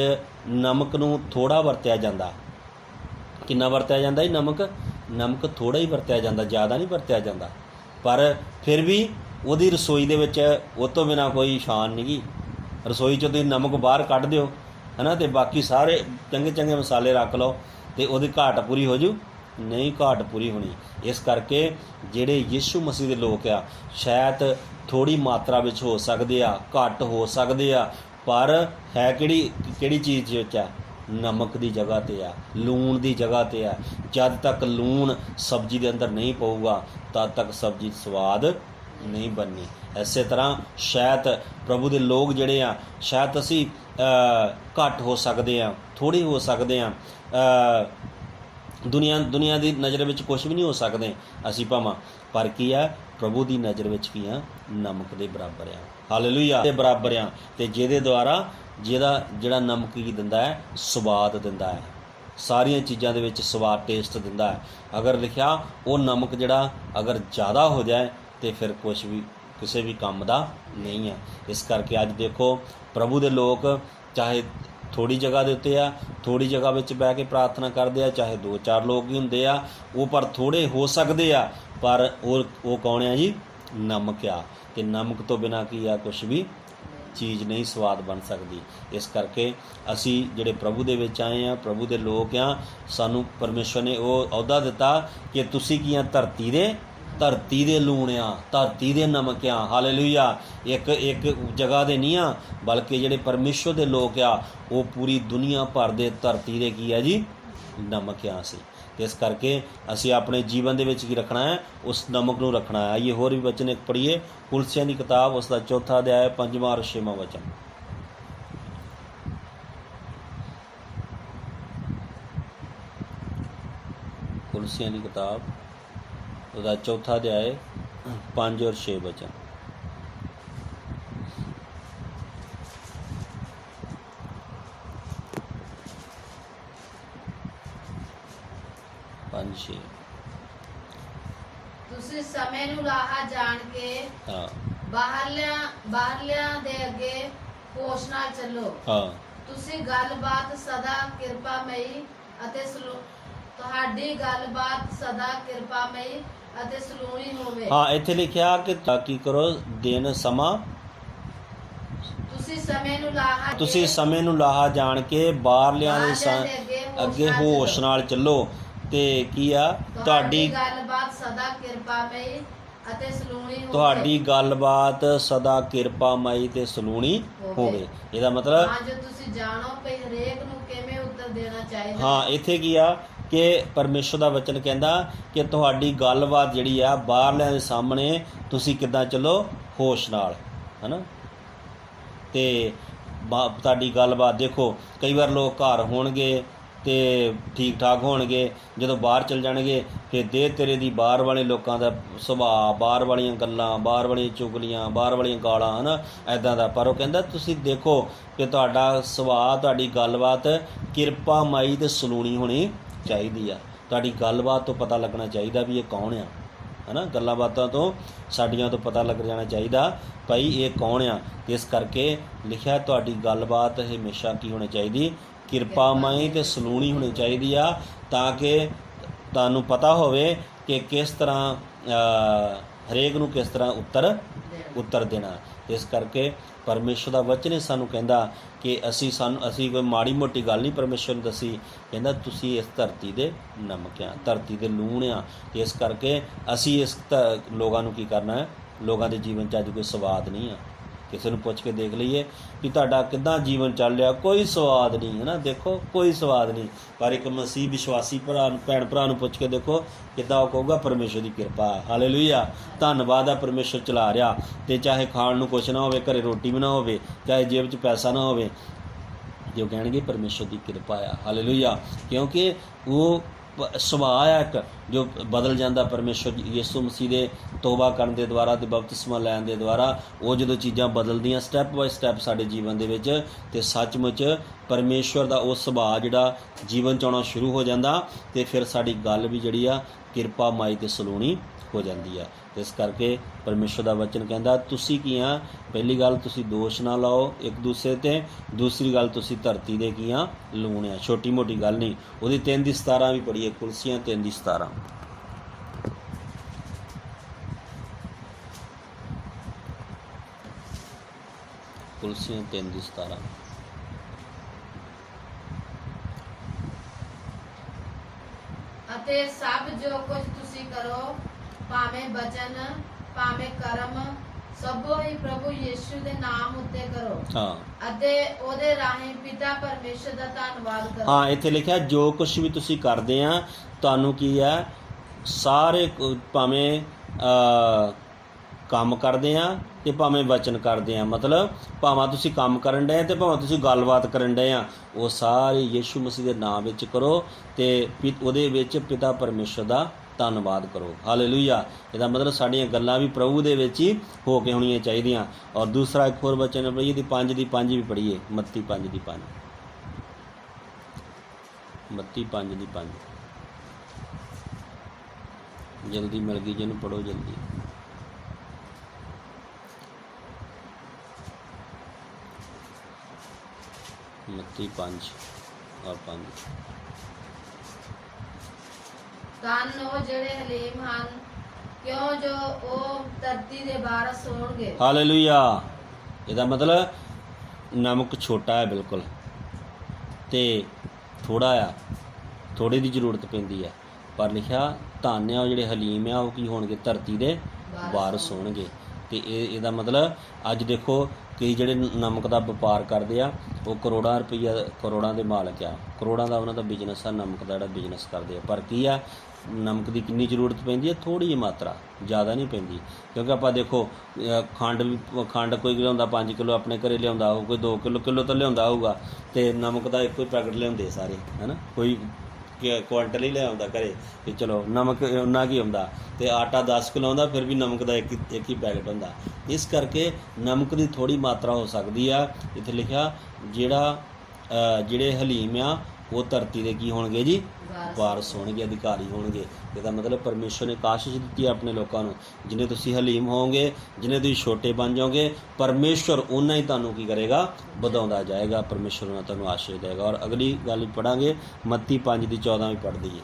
ਨਮਕ ਨੂੰ ਥੋੜ੍ਹਾ ਵਰਤਿਆ ਜਾਂਦਾ। ਕਿੰਨਾ ਵਰਤਿਆ ਜਾਂਦਾ ਜੀ? ਨਮਕ ਥੋੜ੍ਹਾ ਹੀ ਵਰਤਿਆ ਜਾਂਦਾ, ਜ਼ਿਆਦਾ ਨਹੀਂ ਵਰਤਿਆ ਜਾਂਦਾ। ਪਰ ਫਿਰ ਵੀ ਉਹਦੀ ਰਸੋਈ ਦੇ ਵਿੱਚ ਉਹ ਤੋਂ ਬਿਨਾਂ ਕੋਈ ਸ਼ਾਨ ਨਹੀਂ ਗੀ। ਰਸੋਈ 'ਚ ਤੁਸੀਂ ਨਮਕ ਬਾਹਰ ਕੱਢ ਦਿਓ ਹੈ ਨਾ, ਤੇ ਬਾਕੀ ਸਾਰੇ ਚੰਗੇ ਮਸਾਲੇ ਰੱਖ ਲਓ ਤੇ ਉਹਦੀ ਘਾਟ ਪੂਰੀ ਹੋ ਜੂ? ਨਹੀਂ, ਘਾਟ ਪੂਰੀ ਹੋਣੀ। ਇਸ ਕਰਕੇ ਜਿਹੜੇ ਯਿਸੂ ਮਸੀਹ ਦੇ ਲੋਕ ਆ ਸ਼ਾਇਦ ਥੋੜ੍ਹੀ ਮਾਤਰਾ ਵਿੱਚ ਹੋ ਸਕਦੇ ਆ, ਘੱਟ ਹੋ ਸਕਦੇ ਆ, ਪਰ ਹੈ ਕਿਹੜੀ ਚੀਜ਼ ਵਿੱਚ ਆ? ਨਮਕ ਦੀ ਜਗ੍ਹਾ 'ਤੇ ਆ, ਲੂਣ ਦੀ ਜਗ੍ਹਾ 'ਤੇ ਆ। ਜਦ ਤੱਕ ਲੂਣ ਸਬਜ਼ੀ ਦੇ ਅੰਦਰ ਨਹੀਂ ਪਊਗਾ ਤਦ ਤੱਕ ਸਬਜ਼ੀ ਸਵਾਦ ਨਹੀਂ ਬਣਨੀ। ਇਸੇ ਤਰ੍ਹਾਂ ਸ਼ਾਇਦ ਪ੍ਰਭੂ ਦੇ ਲੋਕ ਜਿਹੜੇ ਆ, ਸ਼ਾਇਦ ਅਸੀਂ ਘੱਟ ਹੋ ਸਕਦੇ ਆ, ਥੋੜ੍ਹੇ ਹੋ ਸਕਦੇ ਆ, ਦੁਨੀਆ ਦੀ ਨਜ਼ਰ ਵਿੱਚ ਕੁਛ ਵੀ ਨਹੀਂ ਹੋ ਸਕਦੇ ਅਸੀਂ ਭਾਵਾਂ, ਪਰ ਕੀ ਆ? ਪ੍ਰਭੂ ਦੀ ਨਜ਼ਰ ਵਿੱਚ ਕੀ ਆ? ਨਮਕ ਦੇ ਬਰਾਬਰ ਆ। ਹਾਲੇਲੂਇਆ। ਦੇ ਬਰਾਬਰ ਆ। ਤੇ ਜਿਹਦੇ ਦੁਆਰਾ ਜਿਹੜਾ ਨਮਕ ਕੀ ਦਿੰਦਾ ਹੈ? ਸਵਾਦ ਦਿੰਦਾ ਹੈ। ਸਾਰੀਆਂ ਚੀਜ਼ਾਂ ਦੇ ਵਿੱਚ ਸਵਾਦ, ਟੇਸਟ ਦਿੰਦਾ ਹੈ। ਅਗਰ ਲਿਖਿਆ ਉਹ ਨਮਕ ਜਿਹੜਾ ਅਗਰ ਜ਼ਿਆਦਾ ਹੋ ਜਾਏ ਤੇ ਫਿਰ ਕੁਛ ਵੀ ਕਿਸੇ ਵੀ ਕੰਮ ਦਾ ਨਹੀਂ ਹੈ। ਇਸ ਕਰਕੇ ਅੱਜ ਦੇਖੋ ਪ੍ਰਭੂ ਦੇ ਲੋਕ ਚਾਹੇ ਥੋੜ੍ਹੀ ਜਗ੍ਹਾ ਦੇ ਉੱਤੇ ਆ, ਥੋੜ੍ਹੀ ਜਗ੍ਹਾ ਵਿੱਚ ਬਹਿ ਕੇ ਪ੍ਰਾਰਥਨਾ ਕਰਦੇ ਆ, ਚਾਹੇ 2-4 ਲੋਕ ਹੀ ਹੁੰਦੇ ਆ, ਉਹ ਪਰ ਥੋੜ੍ਹੇ ਹੋ ਸਕਦੇ ਆ, ਪਰ ਉਹ ਕੌਣ ਆ ਜੀ? ਨਮਕ ਆ। ਤੇ ਨਮਕ ਤੋਂ ਬਿਨਾਂ ਕੀ ਆ? ਕੁਛ ਵੀ ਚੀਜ਼ ਨਹੀਂ ਸਵਾਦ ਬਣ ਸਕਦੀ। ਇਸ ਕਰਕੇ ਅਸੀਂ ਜਿਹੜੇ ਪ੍ਰਭੂ ਦੇ ਵਿੱਚ ਆਏ ਆ, ਪ੍ਰਭੂ ਦੇ ਲੋਕ ਆ, ਸਾਨੂੰ ਪਰਮੇਸ਼ਰ ਨੇ ਉਹ ਅਹੁਦਾ ਦਿੱਤਾ ਕਿ ਤੁਸੀਂ ਕੀ ਆ? ਧਰਤੀ ਦੇ ਲੂਣ ਆ, ਧਰਤੀ ਦੇ ਨਮਕ ਆ। ਹਾਲੇਲੂਇਆ। ਇੱਕ ਜਗ੍ਹਾ ਦੇ ਨਹੀਂ ਆ, ਬਲਕਿ ਜਿਹੜੇ ਪਰਮੇਸ਼ਰ ਦੇ ਲੋਕ ਆ ਉਹ ਪੂਰੀ ਦੁਨੀਆ ਭਰ ਦੇ ਧਰਤੀ ਦੇ ਕੀ ਆ ਜੀ? ਨਮਕ ਆ ਅਸੀਂ। ਇਸ ਕਰਕੇ ਅਸੀਂ ਆਪਣੇ ਜੀਵਨ ਦੇ ਵਿੱਚ ਕੀ ਰੱਖਣਾ ਹੈ? ਉਸ ਨਮਕ ਨੂੰ ਰੱਖਣਾ ਹੈ। ਆਈਏ ਹੋਰ ਵੀ ਵਚਨ ਇੱਕ ਪੜ੍ਹੀਏ, ਕੁਲਸੀਆਂ ਦੀ ਕਿਤਾਬ, ਉਸ ਦਾ 4 ਅਧਿਆਇ 5ਵਾਂ ਔਰ 6ਵਾਂ ਵਚਨ। ਕੁਲਸੀਆਂ ਦੀ ਕਿਤਾਬ, ਉਹਦਾ 4 ਅਧਿਆਇ 5 ਔਰ 6 ਵਚਨ। ਤੁਸੀਂ ਸਮੇਂ ਨੂੰ ਲਾਹਾ ਜਾਣ ਕੇ ਬਾਹਰਲਿਆਂ ਦੇ ਅੱਗੇ ਹੋਸ਼ ਨਾਲ ਚੱਲੋ। ਤੁਸੀਂ ਗੱਲਬਾਤ ਸਦਾ ਕਿਰਪਾਮਈ ਅਤੇ ਤੁਹਾਡੀ ਗੱਲਬਾਤ ਸਦਾ ਕਿਰਪਾਮਈ ਅਤੇ ਸਲੂਣੀ ਹੋਵੇ। ਇੱਥੇ ਲਿਖਿਆ ਕਿ ਕੀ ਕਰੋ? ਦਿਨ ਸਮਾਂ ਤੁਸੀਂ ਸਮੇਂ ਨੂੰ ਲਾਹਾ ਜਾਣ ਕੇ ਬਾਹਰਲਿਆਂ ਦੇ ਅੱਗੇ ਹੋਸ਼ ਨਾਲ ਚੱਲੋ। ਤੇ ਕੀ ਆ? ਤੁਹਾਡੀ ਗੱਲਬਾਤ ਸਦਾ ਕਿਰਪਾਮਈ ਅਤੇ ਸਲੂਣੀ ਹੋਵੇ। ਤੁਹਾਡੀ ਗੱਲਬਾਤ ਸਦਾ ਕਿਰਪਾਮਈ ਤੇ ਸਲੂਣੀ ਹੋਵੇ। ਇਹਦਾ ਮਤਲਬ ਜੋ ਤੁਸੀਂ ਜਾਣੋ ਕਿ ਹਰੇਕ ਨੂੰ ਕਿਵੇਂ ਉੱਤਰ ਦੇਣਾ ਚਾਹੀਦਾ। ਇੱਥੇ ਕੀ ਆ ਕਿ ਪਰਮੇਸ਼ਰ ਦਾ ਵਚਨ ਕਹਿੰਦਾ ਕਿ ਤੁਹਾਡੀ ਗੱਲਬਾਤ ਜਿਹੜੀ ਆ ਬਾਹਰਲਿਆਂ ਦੇ ਸਾਹਮਣੇ ਤੁਸੀਂ ਕਿੱਦਾਂ ਚੱਲੋ? ਹੋਸ਼ ਨਾਲ, ਹੈ ਨਾ। ਤੇ ਤੁਹਾਡੀ ਗੱਲਬਾਤ ਦੇਖੋ, ਕਈ ਵਾਰ ਲੋਕ ਘਰ ਹੋਣਗੇ ਤੇ ਠੀਕ ਠਾਕ ਹੋਣਗੇ, ਜਦੋਂ ਬਾਹਰ ਚਲ ਜਾਣਗੇ ਫਿਰ ਦੇ ਤੇਰੇ ਦੀ ਬਾਹਰ ਵਾਲੇ ਲੋਕਾਂ ਦਾ ਸੁਭਾਅ, ਬਾਹਰ ਵਾਲੀਆਂ ਗੱਲਾਂ, ਬਾਹਰ ਵਾਲੀਆਂ ਚੁਗਲੀਆਂ, ਬਾਹਰ ਵਾਲੀਆਂ ਗਾਲਾਂ, ਹੈ ਨਾ, ਇੱਦਾਂ ਦਾ। ਪਰ ਉਹ ਕਹਿੰਦਾ ਤੁਸੀਂ ਦੇਖੋ ਕਿ ਤੁਹਾਡਾ ਸੁਭਾਅ, ਤੁਹਾਡੀ ਗੱਲਬਾਤ ਕਿਰਪਾਮਈ ਤੇ ਸਲੂਣੀ ਹੋਣੀ ਚਾਹੀਦੀ ਆ। ਤੁਹਾਡੀ ਗੱਲਬਾਤ ਤੋਂ ਪਤਾ ਲੱਗਣਾ ਚਾਹੀਦਾ ਵੀ ਇਹ ਕੌਣ ਆ, ਹੈ ਨਾ। ਗੱਲਾਂ ਬਾਤਾਂ ਤੋਂ ਸਾਡੀਆਂ ਤੋਂ ਪਤਾ ਲੱਗ ਜਾਣਾ ਚਾਹੀਦਾ ਭਾਈ ਇਹ ਕੌਣ ਆ। ਇਸ ਕਰਕੇ ਲਿਖਿਆ ਤੁਹਾਡੀ ਗੱਲਬਾਤ ਹਮੇਸ਼ਾ ਕੀ ਹੋਣੀ ਚਾਹੀਦੀ? ਕਿਰਪਾਮਈ ਤੇ ਸਲੂਣੀ ਹੋਣੀ ਚਾਹੀਦੀ ਆ, ਤਾਂ ਕਿ ਤੁਹਾਨੂੰ ਪਤਾ ਹੋਵੇ ਕਿ ਕਿਸ ਤਰ੍ਹਾਂ ਹਰੇਕ ਨੂੰ ਕਿਸ ਤਰ੍ਹਾਂ ਉੱਤਰ ਦੇਣਾ। ਇਸ ਕਰਕੇ ਪਰਮੇਸ਼ਰ ਦਾ ਵਚਨ ਹੀ ਸਾਨੂੰ ਕਹਿੰਦਾ ਕਿ ਅਸੀਂ ਕੋਈ ਮਾੜੀ ਮੋਟੀ ਗੱਲ ਨਹੀਂ ਪਰਮੇਸ਼ਰ ਨੂੰ ਦੱਸੀ। ਕਹਿੰਦਾ ਤੁਸੀਂ ਇਸ ਧਰਤੀ ਦੇ ਨਮਕ ਆ, ਧਰਤੀ ਦੇ ਲੂਣ ਆ। ਅਤੇ ਇਸ ਕਰਕੇ ਅਸੀਂ ਇਸ ਲੋਕਾਂ ਨੂੰ ਕੀ ਕਰਨਾ ਹੈ? ਲੋਕਾਂ ਦੇ ਜੀਵਨ 'ਚ ਅੱਜ ਕੋਈ ਸਵਾਦ ਨਹੀਂ ਆ, ਕਿਸੇ ਨੂੰ ਪੁੱਛ ਕੇ ਦੇਖ ਲਈਏ ਕਿ ਤੁਹਾਡਾ ਕਿੱਦਾਂ ਜੀਵਨ ਚੱਲ ਰਿਹਾ। ਕੋਈ ਸਵਾਦ ਨਹੀਂ ਹੈ ਨਾ, ਦੇਖੋ ਕੋਈ ਸਵਾਦ ਨਹੀਂ। ਪਰ ਇੱਕ ਮਸੀਹ ਵਿਸ਼ਵਾਸੀ ਭੈਣ ਭਰਾ ਨੂੰ ਪੁੱਛ ਕੇ ਦੇਖੋ ਕਿੱਦਾਂ ਉਹ ਕਹੂਗਾ ਪਰਮੇਸ਼ਰ ਦੀ ਕਿਰਪਾ, ਹਾਲੇਲੂਇਆ, ਧੰਨਵਾਦ ਆ ਪਰਮੇਸ਼ਰ ਚਲਾ ਰਿਹਾ। ਤੇ ਚਾਹੇ ਖਾਣ ਨੂੰ ਕੁਛ ਨਾ ਹੋਵੇ, ਘਰੇ ਰੋਟੀ ਵੀ ਨਾ ਹੋਵੇ, ਚਾਹੇ ਜੇਬ 'ਚ ਪੈਸਾ ਨਾ ਹੋਵੇ, ਜੋ ਕਹਿਣਗੇ ਪਰਮੇਸ਼ਰ ਦੀ ਕਿਰਪਾ ਆ, ਹਾਲੇਲੂਇਆ। ਕਿਉਂਕਿ ਉਹ ਸੁਭਾਅ ਆ ਇੱਕ ਜੋ ਬਦਲ ਜਾਂਦਾ ਪਰਮੇਸ਼ਰ ਯਿਸੂ ਮਸੀਹ ਦੇ ਤੋਬਾ ਕਰਨ ਦੇ ਦੁਆਰਾ ਤੇ ਬਪਤਿਸਮਾ ਲੈਣ ਦੇ ਦੁਆਰਾ। ਉਹ ਜਦੋਂ ਚੀਜ਼ਾਂ ਬਦਲਦੀਆਂ ਸਟੈਪ ਬਾਏ ਸਟੈਪ ਸਾਡੇ ਜੀਵਨ ਦੇ ਵਿੱਚ, ਤੇ ਸੱਚਮੁੱਚ ਪਰਮੇਸ਼ਰ ਦਾ ਉਹ ਸੁਭਾਅ ਜਿਹੜਾ ਜੀਵਨ 'ਚ ਆਉਣਾ ਸ਼ੁਰੂ ਹੋ ਜਾਂਦਾ, ਤੇ ਫਿਰ ਸਾਡੀ ਗੱਲ ਵੀ ਜਿਹੜੀ ਆ ਕਿਰਪਾ ਮਾਈ ਤੇ ਸਲੋਣੀ ਹੋ ਜਾਂਦੀ ਆ। ਤੇ ਇਸ ਕਰਕੇ ਪਰਮੇਸ਼ਰ ਦਾ ਵਚਨ ਕਹਿੰਦਾ ਤੁਸੀਂ ਕੀ ਆ, ਪਹਿਲੀ ਗੱਲ ਤੁਸੀਂ ਦੋਸ਼ ਨਾ ਲਾਓ ਇੱਕ ਦੂਸਰੇ ਤੇ, ਦੂਸਰੀ ਗੱਲ ਤੁਸੀਂ ਧਰਤੀ ਦੇ ਕੀ ਆ, ਲੂਣ ਆ। ਛੋਟੀ ਮੋਟੀ ਗੱਲ ਨਹੀਂ। ਉਹਦੀ 3:17 ਵੀ ਪੜ੍ਹੀਏ, ਕੁਲਸੀਆਂ 3:17। ਕੁਲਸੀਆਂ 3:17। ਅਤੇ ਸਭ ਜੋ ਕੁਝ ਤੁਸੀਂ ਕਰੋ, ਭਾਵੇਂ ਬਚਨ ਭਾਵੇਂ ਕਰਮ, ਸਭੋ ਹੀ ਪ੍ਰਭੂ ਯਿਸੂ ਦੇ ਨਾਮ ਉੱਤੇ ਕਰੋ, ਹਾਂ, ਅਤੇ ਉਹਦੇ ਰਾਹੀਂ ਪਿਤਾ ਪਰਮੇਸ਼ਰ ਦਾ ਧੰਨਵਾਦ ਕਰੋ। ਹਾਂ, ਇੱਥੇ ਲਿਖਿਆ ਜੋ ਕੁਝ ਵੀ ਤੁਸੀਂ ਕਰਦੇ ਆ ਤੁਹਾਨੂੰ ਕੀ ਹੈ, ਸਾਰੇ ਭਾਵੇਂ ਕੰਮ ਕਰਦੇ ਆ ਤੇ ਭਾਵੇਂ ਵਚਨ ਕਰਦੇ ਆ। ਮਤਲਬ ਭਾਵੇਂ ਤੁਸੀਂ ਕੰਮ ਕਰਨ ਡਏ ਤੇ ਭਾਵੇਂ ਤੁਸੀਂ ਗੱਲਬਾਤ ਕਰਨ ਡਏ ਆ, ਉਹ ਸਾਰੇ ਯਿਸੂ ਮਸੀਹ ਦੇ ਨਾਮ ਵਿੱਚ ਕਰੋ ਤੇ ਉਹਦੇ ਵਿੱਚ ਪਿਤਾ ਪਰਮੇਸ਼ਰ ਦਾ ਧੰਨਵਾਦ ਕਰੋ, ਹਾਲੇਲੂਇਆ। ਇਹਦਾ ਮਤਲਬ ਸਾਡੀਆਂ ਗੱਲਾਂ ਵੀ ਪ੍ਰਭੂ ਦੇ ਵਿੱਚ ਹੀ ਹੋ ਕੇ ਹੋਣੀਆਂ ਚਾਹੀਦੀਆਂ। ਔਰ ਦੂਸਰਾ ਇੱਕ ਹੋਰ ਵਚਨ ਪੜ੍ਹੀਏ, ਦੀ 5 ਵੀ ਪੜ੍ਹੀਏ, ਮੱਤੀ 5:5। ਮੱਤੀ 5:5 ਜਲਦੀ ਮਿਲ ਗਈ, ਜਿਹਨੂੰ ਪੜ੍ਹੋ ਜਲਦੀ। ਮੱਤੀ 5 ਔਰ 5। ਧੰਨ ਉਹ ਜਿਹੜੇ ਹਲੀਮ ਹਨ, ਕਿਉਂ ਜੋ ਉਹ ਧਰਤੀ ਦੇ ਵਾਰਸ ਹੋਣਗੇ, ਹਾਲੇਲੂਇਆ। ਇਹਦਾ ਮਤਲਬ ਨਮਕ ਛੋਟਾ ਹੈ ਬਿਲਕੁਲ, ਤੇ ਥੋੜਾ ਆ, ਥੋੜੇ ਦੀ ਜ਼ਰੂਰਤ ਪੈਂਦੀ ਹੈ, ਪਰ ਲਿਖਿਆ ਧੰਨ ਆ ਉਹ ਜਿਹੜੇ ਹਲੀਮ ਆ, ਉਹ ਕੀ ਹੋਣਗੇ, ਧਰਤੀ ਦੇ ਵਾਰਸ ਹੋਣਗੇ। ਤੇ ਇਹਦਾ ਮਤਲਬ ਅੱਜ ਦੇਖੋ ਕਈ ਜਿਹੜੇ ਨਮਕ ਦਾ ਵਪਾਰ ਕਰਦੇ ਆ, ਉਹ ਕਰੋੜਾਂ ਰੁਪਈਆ, ਕਰੋੜਾਂ ਦੇ ਮਾਲਕ ਆ, ਕਰੋੜਾਂ ਦਾ ਉਹਨਾਂ ਦਾ ਬਿਜ਼ਨਸ ਆ, ਨਮਕ ਦਾ ਜਿਹੜਾ ਬਿਜ਼ਨਸ ਕਰਦੇ ਆ। ਪਰ ਕੀ ਆ, ਨਮਕ ਦੀ ਕਿੰਨੀ ਜ਼ਰੂਰਤ ਪੈਂਦੀ ਹੈ, ਥੋੜ੍ਹੀ ਜਿਹੀ ਮਾਤਰਾ, ਜ਼ਿਆਦਾ ਨਹੀਂ ਪੈਂਦੀ। ਕਿਉਂਕਿ ਆਪਾਂ ਦੇਖੋ ਖੰਡ ਕੋਈ ਲਿਆਉਂਦਾ 5 ਕਿਲੋ ਆਪਣੇ ਘਰੇ ਲਿਆਉਂਦਾ ਹੋਊ, ਕੋਈ 2 ਕਿਲੋ ਤਾਂ ਲਿਆਉਂਦਾ ਹੋਊਗਾ, ਤੇ ਨਮਕ ਦਾ ਇੱਕੋ ਹੀ ਪੈਕਟ ਲਿਆਉਂਦੇ ਸਾਰੇ, ਹੈ ਨਾ। ਕੋਈ ਕੁਆਂਟਲ ਹੀ ਲਿਆਉਂਦਾ ਘਰੇ, ਤੇ ਚਲੋ ਨਮਕ ਉਹਨਾਂ ਕੀ ਹੁੰਦਾ, ਤੇ ਆਟਾ 10 ਕਿਲੋ ਆਉਂਦਾ, ਫਿਰ ਵੀ ਨਮਕ ਦਾ ਇੱਕ ਹੀ ਪੈਕਟ ਹੁੰਦਾ। ਇਸ ਕਰਕੇ ਨਮਕ ਦੀ ਥੋੜ੍ਹੀ ਮਾਤਰਾ ਹੋ ਸਕਦੀ ਆ। ਇੱਥੇ ਲਿਖਿਆ ਜਿਹੜੇ ਹਲੀਮ ਆ ਉਹ ਧਰਤੀ ਦੇ ਕੀ ਹੋਣਗੇ ਜੀ, ਵਾਰਸ ਹੋਣਗੇ, ਅਧਿਕਾਰੀ ਹੋਣਗੇ। ਇਹਦਾ ਮਤਲਬ ਪਰਮੇਸ਼ਰ ਨੇ ਕਾਸ਼ਿਸ਼ ਦਿੱਤੀ ਹੈ ਆਪਣੇ ਲੋਕਾਂ ਨੂੰ, ਜਿੰਨੇ ਤੁਸੀਂ ਹਲੀਮ ਹੋਵੋਗੇ, ਜਿੰਨੇ ਤੁਸੀਂ ਛੋਟੇ ਬਣ ਜਾਓਗੇ, ਪਰਮੇਸ਼ਰ ਉਹਨਾਂ ਹੀ ਤੁਹਾਨੂੰ ਕੀ ਕਰੇਗਾ, ਵਧਾਉਂਦਾ ਜਾਏਗਾ। ਪਰਮੇਸ਼ਰ ਉਹਨਾਂ ਤੁਹਾਨੂੰ ਆਸ਼ੀਰਵਾਦ ਦੇਗਾ। ਔਰ ਅਗਲੀ ਗੱਲ ਵੀ ਪੜਾਂਗੇ, ਮੱਤੀ 5:14 ਵੀ ਪੜ੍ਹ ਦਈਏ।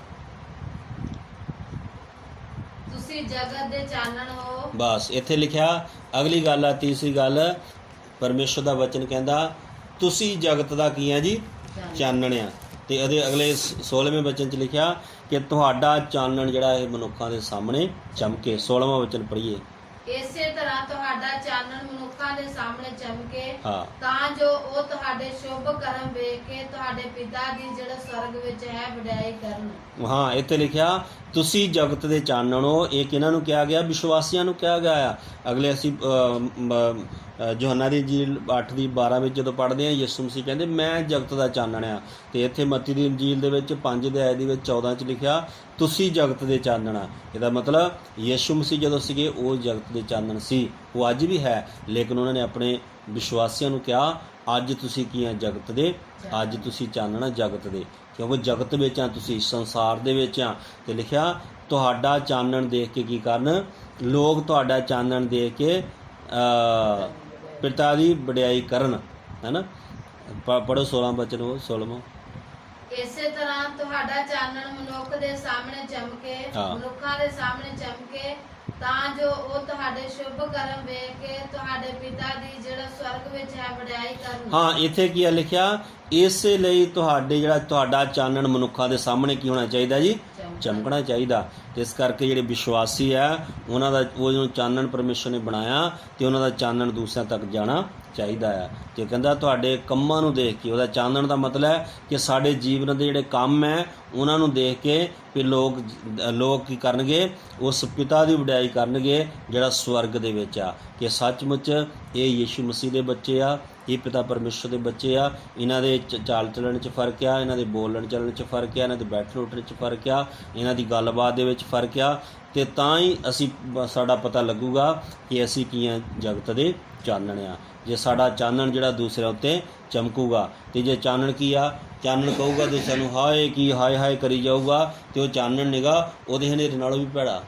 ਤੁਸੀਂ ਜਗਤ ਦੇ ਚਾਨਣ ਹੋ। ਬਸ ਇੱਥੇ ਲਿਖਿਆ ਅਗਲੀ ਗੱਲ ਆ, ਤੀਸਰੀ ਗੱਲ, ਪਰਮੇਸ਼ਰ ਦਾ ਵਚਨ ਕਹਿੰਦਾ ਤੁਸੀਂ ਜਗਤ ਦਾ ਕੀ ਆ ਜੀ, ਚਾਨਣ ਆ। ਤੇ ਇਹਦੇ ਅਗਲੇ 16ਵੇਂ ਵਚਨ 'ਚ ਲਿਖਿਆ ਕਿ ਤੁਹਾਡਾ ਚਾਨਣ ਜਿਹੜਾ ਇਹ ਮਨੁੱਖਾਂ ਦੇ ਸਾਹਮਣੇ ਚਮਕੇ। 16ਵਾਂ ਵਚਨ ਪੜ੍ਹੀਏ। ਇਸੇ ਤਰ੍ਹਾਂ ਤੁਹਾਡਾ ਚਾਨਣ ਮਨੁੱਖਾਂ ਦੇ ਸਾਹਮਣੇ ਚਮਕੇ, ਹਾਂ, ਤਾਂ ਜੋ ਉਹ ਤੁਹਾਡੇ ਸ਼ੁਭ ਕਰਮ ਵੇਖ ਕੇ ਤੁਹਾਡੇ ਪਿਤਾ ਦੀ ਜਿਹੜਾ ਸਵਰਗ ਵਿੱਚ ਹੈ ਵਡਿਆਈ ਕਰਨ। ਹਾਂ, ਇੱਥੇ ਲਿਖਿਆ ਤੁਸੀਂ ਜਗਤ ਦੇ ਚਾਨਣ ਹੋ। ਇਹ ਕਿਹਨਾਂ ਨੂੰ ਕਿਹਾ ਗਿਆ, ਵਿਸ਼ਵਾਸੀਆਂ ਨੂੰ ਕਿਹਾ ਗਿਆ ਆ। ਅਗਲੇ ਅਸੀਂ ਯੋਹੰਨਾ ਦੀ ਇੰਜੀਲ 8:12 ਵਿੱਚ ਜਦੋਂ ਪੜ੍ਹਦੇ ਹਾਂ, ਯਿਸੂ ਮਸੀਹ ਕਹਿੰਦੇ ਮੈਂ ਜਗਤ ਦਾ ਚਾਨਣ ਆ। ਤੇ ਇੱਥੇ ਮੱਤੀ ਦੀ ਇੰਜੀਲ ਦੇ ਵਿੱਚ 5:14 'ਚ ਲਿਖਿਆ ਤੁਸੀਂ ਜਗਤ ਦੇ ਚਾਨਣ ਆ। ਇਹਦਾ ਮਤਲਬ ਯਿਸੂ ਮਸੀਹ ਜਦੋਂ ਸੀਗੇ ਉਹ ਜਗਤ ਦੇ ਚਾਨਣ ਸੀ, ਉਹ ਅੱਜ ਵੀ ਹੈ, ਲੇਕਿਨ ਉਹਨਾਂ ਨੇ ਆਪਣੇ ਵਿਸ਼ਵਾਸੀਆਂ ਨੂੰ ਕਿਹਾ ਅੱਜ ਤੁਸੀਂ ਕੀ ਆ, ਜਗਤ ਦੇ, ਅੱਜ ਤੁਸੀਂ ਚਾਨਣ ਆ ਜਗਤ ਦੇ, ਕਿਉਂਕਿ ਜਗਤ ਵਿੱਚ ਆ ਤੁਸੀਂ, ਸੰਸਾਰ ਦੇ ਵਿੱਚ ਆ। ਤੇ ਲਿਖਿਆ ਤੁਹਾਡਾ ਚਾਨਣ ਦੇਖ ਕੇ ਕੀ ਕਰਨ, ਲੋਕ ਤੁਹਾਡਾ ਚਾਨਣ ਦੇਖ ਕੇ ਪਿਤਾ ਦੀ ਵਡਿਆਈ ਕਰਨ, ਹੈ ਨਾ। ਪੜ੍ਹੋ 16ਵਾਂ ਵਚਨ, ਉਹ 16ਵਾਂ। ਇਸੇ ਤਰ੍ਹਾਂ ਤੁਹਾਡਾ ਚਾਨਣ ਮਨੁੱਖ ਦੇ ਸਾਹਮਣੇ ਚਮਕੇ, ਮਨੁੱਖਾਂ ਦੇ ਸਾਹਮਣੇ ਚਮਕੇ, ਤਾਂ ਜੋ ਉਹ ਤੁਹਾਡੇ ਸ਼ੁਭ ਕਰਮ ਵੇਖ ਕੇ ਤੁਹਾਡੇ ਪਿਤਾ ਦੀ ਜਿਹੜਾ ਸਵਰਗ ਵਿੱਚ ਹੈ ਵਡਿਆਈ ਕਰਨ। ਹਾਂ, ਇੱਥੇ ਕੀ ਲਿਖਿਆ, ਇਸੇ ਲਈ ਤੁਹਾਡਾ ਚਾਨਣ ਮਨੁੱਖਾਂ ਦੇ ਸਾਹਮਣੇ ਕੀ ਹੋਣਾ ਚਾਹੀਦਾ ਜੀ, ਚਮਕਣਾ ਚਾਹੀਦਾ। ਤੇ ਇਸ ਕਰਕੇ ਜਿਹੜੇ ਵਿਸ਼ਵਾਸੀ ਆ ਉਹਨਾਂ ਦਾ ਉਹ ਜਿਹਨੂੰ ਚਾਨਣ ਪਰਮੇਸ਼ਰ ਨੇ ਬਣਾਇਆ ਤੇ ਉਹਨਾਂ ਦਾ ਚਾਨਣ ਦੂਸਰਿਆਂ ਤੱਕ ਜਾਣਾ ਚਾਹੀਦਾ ਆ। ਤੇ ਕਹਿੰਦਾ ਤੁਹਾਡੇ ਕੰਮਾਂ ਨੂੰ ਦੇਖ ਕੇ, ਉਹਦਾ ਚਾਨਣ ਦਾ ਮਤਲਬ ਹੈ ਕਿ ਸਾਡੇ ਜੀਵਨ ਦੇ ਜਿਹੜੇ ਕੰਮ ਹੈ ਉਹਨਾਂ ਨੂੰ ਦੇਖ ਕੇ ਵੀ ਲੋਕ ਕੀ ਕਰਨਗੇ, ਉਸ ਪਿਤਾ ਦੀ ਵਡਿਆਈ ਕਰਨਗੇ ਜਿਹੜਾ ਸਵਰਗ ਦੇ ਵਿੱਚ ਆ, ਕਿ ਸੱਚਮੁੱਚ ਇਹ ਯੀਸ਼ੂ ਮਸੀਹ ਦੇ ਬੱਚੇ ਆ, ਇਹ ਪਿਤਾ ਪਰਮੇਸ਼ਰ ਦੇ ਬੱਚੇ ਆ। ਇਹਨਾਂ ਦੇ ਚਾਲ ਚੱਲਣ 'ਚ ਫਰਕ ਆ, ਇਹਨਾਂ ਦੇ ਬੋਲਣ ਚੱਲਣ 'ਚ ਫਰਕ ਆ, ਇਹਨਾਂ ਦੇ ਬੈਠਣ ਉੱਠਣ 'ਚ ਫਰਕ ਆ, ਇਹਨਾਂ ਦੀ ਗੱਲਬਾਤ ਦੇ ਵਿੱਚ ਫਰਕ ਆ। ਤੇ ਤਾਂ ਹੀ ਸਾਡਾ ਪਤਾ ਲੱਗੂਗਾ ਕਿ ਅਸੀਂ ਕੀ ਆ, ਜਗਤ ਦੇ ਚਾਨਣ ਆ। ਜੇ ਸਾਡਾ ਚਾਨਣ ਜਿਹੜਾ ਦੂਸਰਿਆਂ ਉੱਤੇ ਚਮਕੂਗਾ, ਤੇ ਜੇ ਚਾਨਣ ਕੀ ਆ, ਚਾਨਣ ਕਹੂਗਾ ਦੂਸਰਿਆਂ ਨੂੰ ਹਾਏ ਕੀ ਹਾਏ ਹਾਏ ਕਰੀ ਜਾਊਗਾ, ਤੇ ਉਹ ਚਾਨਣ ਨਿਗਾ ਉਹਦੇ ਹਨੇਰੇ ਨਾਲੋਂ ਵੀ ਭੈੜਾ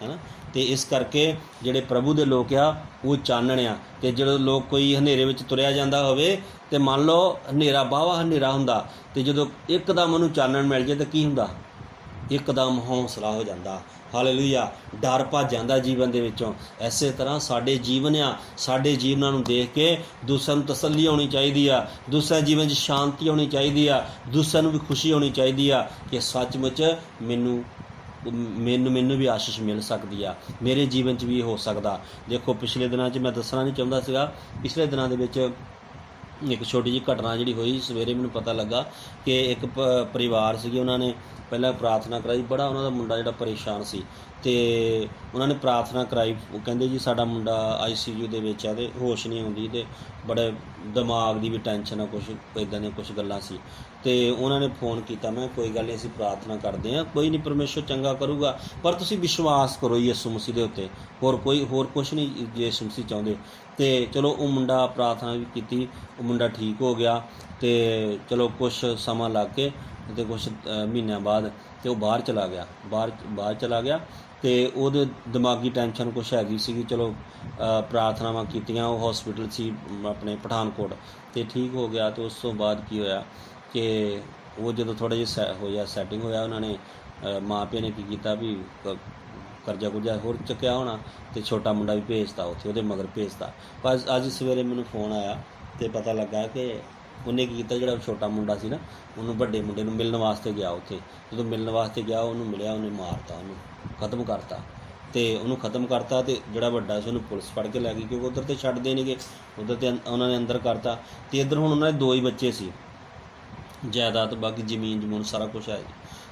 ਹੈ ਨਾ। ਤੇ ਇਸ ਕਰਕੇ ਜਿਹੜੇ ਪ੍ਰਭੂ ਦੇ ਲੋਕ ਆ ਉਹ ਚਾਨਣ ਆ। ਤੇ ਜਦੋਂ ਲੋਕ ਕੋਈ ਹਨੇਰੇ ਵਿੱਚ ਤੁਰਿਆ ਜਾਂਦਾ ਹੋਵੇ ਤੇ ਮੰਨ ਲਓ ਹਨੇਰਾ ਬਾਵਾ ਹਨੇਰਾ ਹੁੰਦਾ, ਤੇ ਜਦੋਂ ਇੱਕਦਮ ਉਹਨੂੰ ਚਾਨਣ ਮਿਲ ਜਾਏ ਤਾਂ ਕੀ ਹੁੰਦਾ, ਇੱਕਦਮ ਹੌਸਲਾ ਹੋ ਜਾਂਦਾ। ਹਾਲੇਲੂਇਆ, ਡਰ ਭੱਜ ਜਾਂਦਾ ਜੀਵਨ ਦੇ ਵਿੱਚੋਂ। ਐਸੇ ਤਰ੍ਹਾਂ ਸਾਡੇ ਜੀਵਨ ਆ, ਸਾਡੇ ਜੀਵਨਾਂ ਨੂੰ ਦੇਖ ਕੇ ਦੂਸਰਿਆਂ ਨੂੰ ਤਸੱਲੀ ਹੋਣੀ ਚਾਹੀਦੀ ਆ, ਦੂਸਰਿਆਂ ਜੀਵਨ 'ਚ ਸ਼ਾਂਤੀ ਹੋਣੀ ਚਾਹੀਦੀ ਆ, ਦੂਸਰਿਆਂ ਨੂੰ ਵੀ ਖੁਸ਼ੀ ਹੋਣੀ ਚਾਹੀਦੀ ਆ ਕਿ ਸੱਚਮੁੱਚ ਮੈਨੂੰ ਵੀ ਆਸ਼ੀਸ਼ ਮਿਲ ਸਕਦੀ ਆ, ਮੇਰੇ ਜੀਵਨ 'ਚ ਵੀ ਇਹ ਹੋ ਸਕਦਾ। ਦੇਖੋ ਪਿਛਲੇ ਦਿਨਾਂ 'ਚ ਮੈਂ ਦੱਸਣਾ ਨਹੀਂ ਚਾਹੁੰਦਾ ਸੀਗਾ, ਪਿਛਲੇ ਦਿਨਾਂ ਦੇ ਵਿੱਚ ਇੱਕ ਛੋਟੀ ਜਿਹੀ ਘਟਨਾ ਜਿਹੜੀ ਹੋਈ, ਸਵੇਰੇ ਮੈਨੂੰ ਪਤਾ ਲੱਗਾ ਕਿ ਇੱਕ ਪਰਿਵਾਰ ਸੀਗੇ, ਉਹਨਾਂ ਨੇ ਪਹਿਲਾਂ ਪ੍ਰਾਰਥਨਾ ਕਰਾਈ। ਬੜਾ ਉਹਨਾਂ ਦਾ ਮੁੰਡਾ ਜਿਹੜਾ ਪਰੇਸ਼ਾਨ ਸੀ, ਤੇ ਉਹਨਾਂ ਨੇ ਪ੍ਰਾਰਥਨਾ ਕਰਾਈ। ਉਹ ਕਹਿੰਦੇ ਜੀ ਸਾਡਾ ਮੁੰਡਾ ICU ਦੇ ਵਿੱਚ ਆ, ਤੇ ਹੋਸ਼ ਨਹੀਂ ਆਉਂਦੀ, ਤੇ ਬੜੇ ਦਿਮਾਗ ਦੀ ਵੀ ਟੈਨਸ਼ਨ ਆ, ਕੁਛ ਇੱਦਾਂ ਦੀਆਂ ਕੁਛ ਗੱਲਾਂ ਸੀ। ਤੇ ਉਹਨਾਂ ਨੇ ਫੋਨ ਕੀਤਾ, ਮੈਂ ਕੋਈ ਗੱਲ ਨਹੀਂ, ਅਸੀਂ ਪ੍ਰਾਰਥਨਾ ਕਰਦੇ ਹਾਂ, ਕੋਈ ਨਹੀਂ, ਪਰਮੇਸ਼ਰ ਚੰਗਾ ਕਰੂਗਾ, ਪਰ ਤੁਸੀਂ ਵਿਸ਼ਵਾਸ ਕਰੋ ਯਿਸੂ ਮਸੀਹ ਦੇ ਉੱਤੇ, ਹੋਰ ਕੁਛ ਨਹੀਂ ਯਿਸੂ ਮਸੀਹ ਚਾਹੁੰਦੇ। ਤੇ ਚਲੋ ਉਹ ਮੁੰਡਾ, ਪ੍ਰਾਰਥਨਾ ਵੀ ਕੀਤੀ, ਉਹ ਮੁੰਡਾ ਠੀਕ ਹੋ ਗਿਆ। ਤੇ ਚਲੋ ਕੁਛ ਸਮਾਂ ਲੱਗ ਕੇ ਤੇ ਕੁਛ ਮਹੀਨਿਆਂ ਬਾਅਦ ਤੇ ਉਹ ਬਾਹਰ ਚਲਾ ਗਿਆ। ਤੇ ਉਹਦੇ ਦਿਮਾਗੀ ਟੈਨਸ਼ਨ ਕੁਛ ਹੈਗੀ ਸੀਗੀ। ਚਲੋ ਪ੍ਰਾਰਥਨਾਵਾਂ ਕੀਤੀਆਂ, ਉਹ ਹੌਸਪੀਟਲ ਸੀ ਆਪਣੇ ਪਠਾਨਕੋਟ, ਤੇ ਠੀਕ ਹੋ ਗਿਆ। ਤੇ ਉਸ ਤੋਂ ਬਾਅਦ ਕੀ ਹੋਇਆ ਕਿ ਉਹ ਜਦੋਂ ਥੋੜ੍ਹਾ ਜਿਹਾ ਸੈਟਿੰਗ ਹੋਇਆ, ਉਹਨਾਂ ਨੇ ਮਾਂ ਪਿਓ ਨੇ ਕੀ ਕੀਤਾ ਵੀ ਕਰਜ਼ਾ ਕੁਰਜ਼ਾ ਹੋਰ ਚੱਕਿਆ ਹੋਣਾ, ਤੇ ਛੋਟਾ ਮੁੰਡਾ ਵੀ ਭੇਜਤਾ ਉੱਥੇ, ਉਹਦੇ ਮਗਰ ਭੇਜਤਾ। ਪਰ ਅੱਜ ਸਵੇਰੇ ਮੈਨੂੰ ਫੋਨ ਆਇਆ ਤੇ ਪਤਾ ਲੱਗਾ ਕਿ ਉਹਨੇ ਕੀ ਕੀਤਾ, ਜਿਹੜਾ ਛੋਟਾ ਮੁੰਡਾ ਸੀ ਨਾ, ਉਹਨੂੰ ਵੱਡੇ ਮੁੰਡੇ ਨੂੰ ਮਿਲਣ ਵਾਸਤੇ ਗਿਆ। ਉੱਥੇ ਜਦੋਂ ਮਿਲਣ ਵਾਸਤੇ ਗਿਆ, ਉਹਨੂੰ ਮਿਲਿਆ, ਉਹਨੇ ਮਾਰਤਾ, ਉਹਨੂੰ ਖਤਮ ਕਰਤਾ। ਤੇ ਉਹਨੂੰ ਖਤਮ ਕਰਤਾ, ਤੇ ਜਿਹੜਾ ਵੱਡਾ ਸੀ ਉਹਨੂੰ ਪੁਲਿਸ ਫੜ ਕੇ ਲੈ ਗਈ, ਕਿਉਂਕਿ ਉੱਧਰ ਤੇ ਛੱਡਦੇ ਨਹੀਂਗੇ, ਉੱਧਰ ਤੇ ਉਹਨਾਂ ਨੇ ਅੰਦਰ ਕਰਤਾ। ਤੇ ਇੱਧਰ ਹੁਣ ਉਹਨਾਂ ਦੇ 2 ਹੀ ਬੱਚੇ ਸੀ, ਜਾਇਦਾਦ ਬਾਕੀ ਜ਼ਮੀਨ ਜਮੂਨ ਸਾਰਾ ਕੁਛ ਹੈ।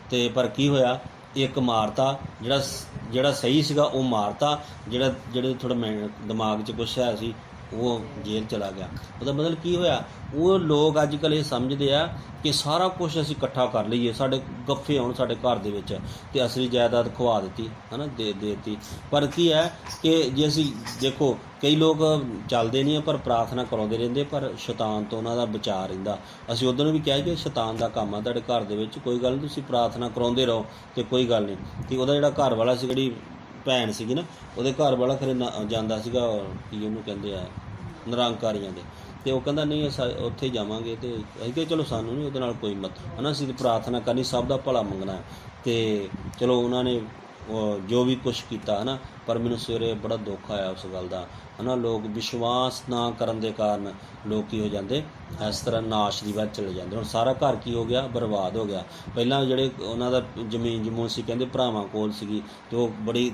ਤੇ ਪਰ ਕੀ ਹੋਇਆ, ਇੱਕ ਮਾਰਤਾ, ਜਿਹੜਾ ਸਹੀ ਸੀਗਾ ਉਹ ਮਾਰਤਾ, ਜਿਹੜੇ ਥੋੜਾ ਦਿਮਾਗ 'ਚ ਕੁਛ ਹੈ ਸੀ ਉਹ ਜੇਲ੍ਹ ਚਲਾ ਗਿਆ। ਉਹਦਾ ਮਤਲਬ ਕੀ ਹੋਇਆ, ਉਹ ਲੋਕ ਅੱਜ ਕੱਲ੍ਹ ਇਹ ਸਮਝਦੇ ਆ ਕਿ ਸਾਰਾ ਕੁਛ ਅਸੀਂ ਇਕੱਠਾ ਕਰ ਲਈਏ, ਸਾਡੇ ਗੱਫੇ ਆਉਣ ਸਾਡੇ ਘਰ ਦੇ ਵਿੱਚ, ਤੇ ਅਸਲੀ ਜਾਇਦਾਦ ਖਵਾ ਦਿੱਤੀ ਹੈ ਨਾ, ਦੇ ਦਿੱਤੀ। ਪਰ ਕੀ ਹੈ ਕਿ ਜੇ ਅਸੀਂ ਦੇਖੋ, ਕਈ ਲੋਕ ਚੱਲਦੇ ਨਹੀਂ ਆ ਪਰ ਪ੍ਰਾਰਥਨਾ ਕਰਾਉਂਦੇ ਰਹਿੰਦੇ, ਪਰ ਸ਼ੈਤਾਨ ਤੋਂ ਉਹਨਾਂ ਦਾ ਬਚਾਅ ਰਹਿੰਦਾ। ਅਸੀਂ ਉੱਧਰ ਨੂੰ ਵੀ ਕਿਹਾ ਕਿ ਸ਼ੈਤਾਨ ਦਾ ਕੰਮ ਆ ਤੁਹਾਡੇ ਘਰ ਦੇ ਵਿੱਚ, ਕੋਈ ਗੱਲ ਨਹੀਂ, ਤੁਸੀਂ ਪ੍ਰਾਰਥਨਾ ਕਰਾਉਂਦੇ ਰਹੋ ਤੇ ਕੋਈ ਗੱਲ ਨਹੀਂ। ਤੇ ਉਹਦਾ ਜਿਹੜਾ ਘਰ ਵਾਲਾ ਸੀ, ਜਿਹੜੀ ਭੈਣ ਸੀਗੀ ਨਾ, ਉਹਦੇ ਘਰ ਵਾਲਾ ਖਰੇ ਜਾਂਦਾ ਸੀਗਾ, ਕੀ ਉਹਨੂੰ ਕਹਿੰਦੇ ਆ, ਨਿਰੰਕਾਰੀਆਂ ਦੇ। ਤੇ ਉਹ ਕਹਿੰਦਾ ਨਹੀਂ ਉੱਥੇ ਜਾਵਾਂਗੇ। ਤੇ ਅਸੀਂ ਕਿਹਾ ਚਲੋ ਸਾਨੂੰ ਨਹੀਂ ਉਹਦੇ ਨਾਲ ਕੋਈ ਮਤ ਹੈ ਨਾ, ਅਸੀਂ ਤਾਂ ਪ੍ਰਾਰਥਨਾ ਕਰਨੀ, ਸਭ ਦਾ ਭਲਾ ਮੰਗਣਾ ਹੈ। ਤੇ ਚਲੋ ਉਹਨਾਂ ਨੇ ਜੋ ਵੀ ਕੁਛ ਕੀਤਾ ਹੈ ਨਾ, ਪਰ ਮੈਨੂੰ ਸਵੇਰੇ ਬੜਾ ਦੁੱਖ ਆਇਆ ਉਸ ਗੱਲ ਦਾ ਹੈ ਨਾ। ਲੋਕ ਵਿਸ਼ਵਾਸ ਨਾ ਕਰਨ ਦੇ ਕਾਰਨ ਲੋਕ ਕੀ ਹੋ ਜਾਂਦੇ, ਇਸ ਤਰ੍ਹਾਂ ਨਾਸ਼ ਦੀ ਵੱਲ ਚਲੇ ਜਾਂਦੇ। ਹੁਣ ਸਾਰਾ ਘਰ ਕੀ ਹੋ ਗਿਆ, ਬਰਬਾਦ ਹੋ ਗਿਆ। ਪਹਿਲਾਂ ਜਿਹੜੇ ਉਹਨਾਂ ਦਾ ਜ਼ਮੀਨ ਜਮੂਨ ਸੀ, ਕਹਿੰਦੇ ਭਰਾਵਾਂ ਕੋਲ ਸੀਗੀ, ਤੇ ਉਹ ਬੜੀ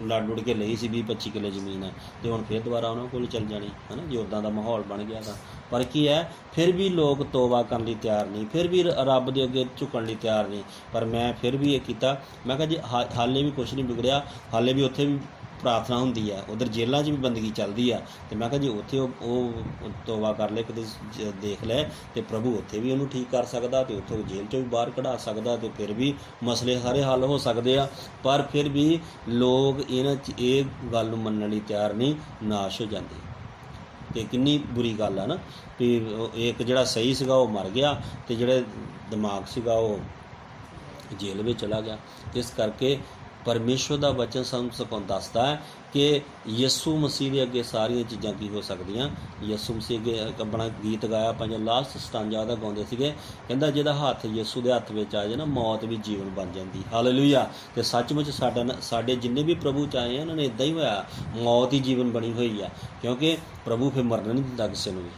ਲੜ ਲੁੜ ਕੇ ਲਈ ਸੀ, 20-25 ਕਿੱਲੇ ਜ਼ਮੀਨ ਹੈ, ਤੇ ਹੁਣ ਫਿਰ ਦੁਬਾਰਾ ਉਹਨਾਂ ਕੋਲ ਚੱਲ ਜਾਣੀ ਹੈ ਨਾ, ਜੇ ਉੱਦਾਂ ਦਾ ਮਾਹੌਲ ਬਣ ਗਿਆ ਤਾਂ। ਪਰ ਕੀ ਹੈ, ਫਿਰ ਵੀ ਲੋਕ ਤੋਬਾ ਕਰਨ ਲਈ ਤਿਆਰ ਨਹੀਂ, ਫਿਰ ਵੀ ਰੱਬ ਦੇ ਅੱਗੇ ਝੁਕਣ ਲਈ ਤਿਆਰ ਨਹੀਂ। ਪਰ ਮੈਂ ਫਿਰ ਵੀ ਇਹ ਕੀਤਾ, ਮੈਂ ਕਿਹਾ ਜੀ ਹਾਲੇ ਵੀ ਕੁਛ ਨਹੀਂ ਵਿਗੜਿਆ, ਹਾਲੇ ਵੀ ਉੱਥੇ ਵੀ ਪ੍ਰਾਰਥਨਾ ਹੁੰਦੀ ਆ, ਉਧਰ ਜੇਲ੍ਹਾਂ 'ਚ ਵੀ ਬੰਦਗੀ ਚੱਲਦੀ ਆ। ਤੇ ਮੈਂ ਕਿਹਾ ਜੀ ਉੱਥੇ ਉਹ ਤੋਬਾ ਕਰ ਲੈ, ਕਿਤੇ ਦੇਖ ਲੈ, ਤੇ ਪ੍ਰਭੂ ਉੱਥੇ ਵੀ ਉਹਨੂੰ ਠੀਕ ਕਰ ਸਕਦਾ, ਤੇ ਉੱਥੋਂ ਜੇਲ੍ਹ 'ਚੋਂ ਵੀ ਬਾਹਰ ਕਢਾ ਸਕਦਾ, ਤੇ ਫਿਰ ਵੀ ਮਸਲੇ ਸਾਰੇ ਹੱਲ ਹੋ ਸਕਦੇ ਆ। ਪਰ ਫਿਰ ਵੀ ਲੋਕ ਇਹਨਾਂ 'ਚ ਇਹ ਗੱਲ ਨੂੰ ਮੰਨਣ ਲਈ ਤਿਆਰ ਨਹੀਂ, ਨਾਸ਼ ਹੋ ਜਾਂਦੇ। ਤੇ ਕਿੰਨੀ ਬੁਰੀ ਗੱਲ ਆ ਨਾ ਵੀ ਇੱਕ ਜਿਹੜਾ ਸਹੀ ਸੀਗਾ ਉਹ ਮਰ ਗਿਆ, ਤੇ ਜਿਹੜਾ ਦਿਮਾਗ ਸੀਗਾ ਉਹ ਜੇਲ੍ਹ ਵਿੱਚ ਚਲਾ ਗਿਆ। ਇਸ ਕਰਕੇ ਪਰਮੇਸ਼ਵਰ ਦਾ ਵਚਨ ਸਾਨੂੰ ਦੱਸਦਾ ਹੈ ਕਿ ਯਿਸੂ ਮਸੀਹ ਦੇ ਅੱਗੇ ਸਾਰੀਆਂ ਚੀਜ਼ਾਂ ਕੀ ਹੋ ਸਕਦੀਆਂ। ਯਿਸੂ ਮਸੀਹ ਅੱਗੇ ਆਪਣਾ ਗੀਤ ਗਾਇਆ, ਆਪਾਂ ਜੋ ਲਾਸਟ ਸਟਾਂਜਾ ਉਹਦਾ ਗਾਉਂਦੇ ਸੀਗੇ, ਕਹਿੰਦਾ ਜਿਹਦਾ ਹੱਥ ਯਿਸੂ ਦੇ ਹੱਥ ਵਿੱਚ ਆ ਜਾਏ ਨਾ, ਮੌਤ ਵੀ ਜੀਵਨ ਬਣ ਜਾਂਦੀ। ਹਾਲੇਲੂਇਆ। ਤੇ ਸੱਚਮੁੱਚ ਸਾਡੇ ਜਿੰਨੇ ਵੀ ਪ੍ਰਭੂ 'ਚ ਆਏ ਆ, ਉਹਨਾਂ ਨੇ ਇੱਦਾਂ ਹੀ ਹੋਇਆ, ਮੌਤ ਹੀ ਜੀਵਨ ਬਣੀ ਹੋਈ ਆ, ਕਿਉਂਕਿ ਪ੍ਰਭੂ ਫਿਰ ਮਰਨ ਨਹੀਂ ਦਿੰਦਾ ਕਿਸੇ ਨੂੰ ਵੀ,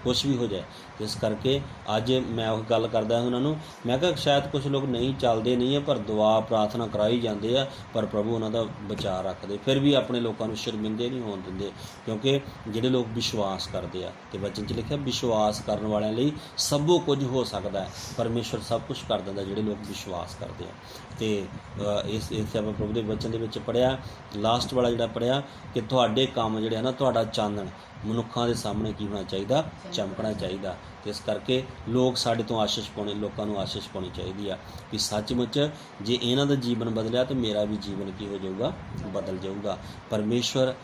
ਕੁਛ ਵੀ ਹੋ ਜਾਏ। ਇਸ ਕਰਕੇ ਅੱਜ ਮੈਂ ਉਹ ਗੱਲ ਕਰਦਾ ਉਹਨਾਂ ਨੂੰ, ਮੈਂ ਕਿਹਾ ਸ਼ਾਇਦ ਕੁਝ ਲੋਕ ਨਹੀਂ ਚੱਲਦੇ ਨਹੀਂ ਹੈ, ਪਰ ਦੁਆ ਪ੍ਰਾਰਥਨਾ ਕਰਾਈ ਜਾਂਦੇ ਆ, ਪਰ ਪ੍ਰਭੂ ਉਹਨਾਂ ਦਾ ਬਚਾਅ ਰੱਖਦੇ, ਫਿਰ ਵੀ ਆਪਣੇ ਲੋਕਾਂ ਨੂੰ ਸ਼ਰਮਿੰਦੇ ਨਹੀਂ ਹੋਣ ਦਿੰਦੇ, ਕਿਉਂਕਿ ਜਿਹੜੇ ਲੋਕ ਵਿਸ਼ਵਾਸ ਕਰਦੇ ਆ, ਤੇ ਵਚਨ 'ਚ ਲਿਖਿਆ ਵਿਸ਼ਵਾਸ ਕਰਨ ਵਾਲਿਆਂ ਲਈ ਸਭੋ ਕੁਝ ਹੋ ਸਕਦਾ ਹੈ। ਪਰਮੇਸ਼ਵਰ ਸਭ ਕੁਝ ਕਰ ਦਿੰਦਾ ਜਿਹੜੇ ਲੋਕ ਵਿਸ਼ਵਾਸ ਕਰਦੇ ਆ। ਤੇ ਇਸ ਆਪਾਂ ਪ੍ਰਭੂ ਦੇ ਵਚਨ ਦੇ ਵਿੱਚ ਪੜ੍ਹਿਆ, ਲਾਸਟ ਵਾਲਾ ਜਿਹੜਾ ਪੜ੍ਹਿਆ ਕਿ ਤੁਹਾਡੇ ਕੰਮ ਜਿਹੜੇ ਹਨ, ਤੁਹਾਡਾ ਚਾਨਣ ਮਨੁੱਖਾਂ ਦੇ ਸਾਹਮਣੇ ਕੀ ਹੋਣਾ ਚਾਹੀਦਾ, ਚਮਕਣਾ ਚਾਹੀਦਾ। ਤੇ ਇਸ ਕਰਕੇ ਲੋਕ ਸਾਡੇ ਤੋਂ ਆਸ਼ੀਸ਼ ਪਾਉਣੇ, ਲੋਕਾਂ ਨੂੰ ਆਸ਼ੀਸ਼ ਪਾਉਣੀ ਚਾਹੀਦੀ ਆ ਕਿ ਸੱਚਮੁੱਚ ਜੇ ਇਹਨਾਂ ਦਾ ਜੀਵਨ ਬਦਲਿਆ ਤਾਂ ਮੇਰਾ ਵੀ ਜੀਵਨ ਕੀ ਹੋ ਜਾਊਗਾ, ਬਦਲ ਜਾਊਗਾ। ਪਰਮੇਸ਼ਵਰ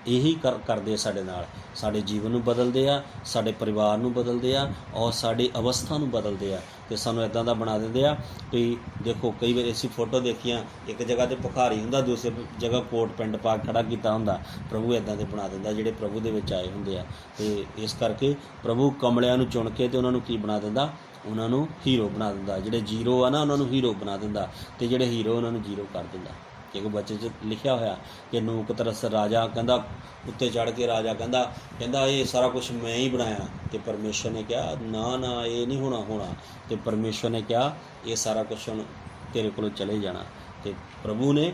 ਇਹੀ ਕਰਦੇ ਸਾਡੇ ਨਾਲ, ਸਾਡੇ ਜੀਵਨ ਨੂੰ ਬਦਲਦੇ ਆ, ਸਾਡੇ ਪਰਿਵਾਰ ਨੂੰ ਬਦਲਦੇ ਆ, ਔਰ ਸਾਡੀ ਅਵਸਥਾ ਨੂੰ ਬਦਲਦੇ ਆ, ਤੇ ਸਾਨੂੰ ਇੱਦਾਂ ਦਾ ਬਣਾ ਦਿੰਦੇ ਆ ਵੀ ਦੇਖੋ ਕਈ ਵਾਰ ਅਸੀਂ ਫੋਟੋ ਦੇਖੀਆਂ, ਇੱਕ ਜਗ੍ਹਾ 'ਤੇ ਭਿਖਾਰੀ ਹੁੰਦਾ, ਦੂਸਰੀ ਜਗ੍ਹਾ ਕੋਟ ਪੈਂਟ ਪਾ ਕੇ ਖੜਾ ਕੀਤਾ ਹੁੰਦਾ। ਪ੍ਰਭੂ ਇੱਦਾਂ ਦੇ ਬਣਾ ਦਿੰਦਾ ਜਿਹੜੇ ਪ੍ਰਭੂ ਦੇ ਵਿੱਚ ਆਏ ਹੁੰਦੇ ਆ। ਤੇ ਇਸ ਕਰਕੇ ਪ੍ਰਭੂ ਕਮਲਿਆਂ ਨੂੰ ਚੁਣ ਕੇ ਤੇ ਉਹਨਾਂ ਨੂੰ ਕੀ ਬਣਾ ਦਿੰਦਾ, ਉਹਨਾਂ ਨੂੰ ਹੀਰੋ ਬਣਾ ਦਿੰਦਾ। ਜਿਹੜੇ ਜ਼ੀਰੋ ਆ ਨਾ ਉਹਨਾਂ ਨੂੰ ਹੀਰੋ ਬਣਾ ਦਿੰਦਾ, ਤੇ ਜਿਹੜੇ ਹੀਰੋ ਉਹਨਾਂ ਨੂੰ ਜ਼ੀਰੋ ਕਰ ਦਿੰਦਾ। ਕਿਉਂਕਿ ਬੱਚੇ 'ਚ ਲਿਖਿਆ ਹੋਇਆ ਕਿ ਨੂਕਤਰਸ ਰਾਜਾ ਕਹਿੰਦਾ, ਉੱਤੇ ਚੜ੍ਹ ਕੇ ਰਾਜਾ ਕਹਿੰਦਾ ਇਹ ਸਾਰਾ ਕੁਝ ਮੈਂ ਹੀ ਬਣਾਇਆ। ਤੇ ਪਰਮੇਸ਼ਵਰ ਨੇ ਕਿਹਾ ਨਾ ਇਹ ਨਹੀਂ ਹੋਣਾ। ਤੇ ਪਰਮੇਸ਼ਵਰ ਨੇ ਕਿਹਾ ਇਹ ਸਾਰਾ ਕੁਝ ਹੁਣ ਤੇਰੇ ਕੋਲੋਂ ਚਲੇ ਜਾਣਾ। ਤੇ ਪ੍ਰਭੂ ਨੇ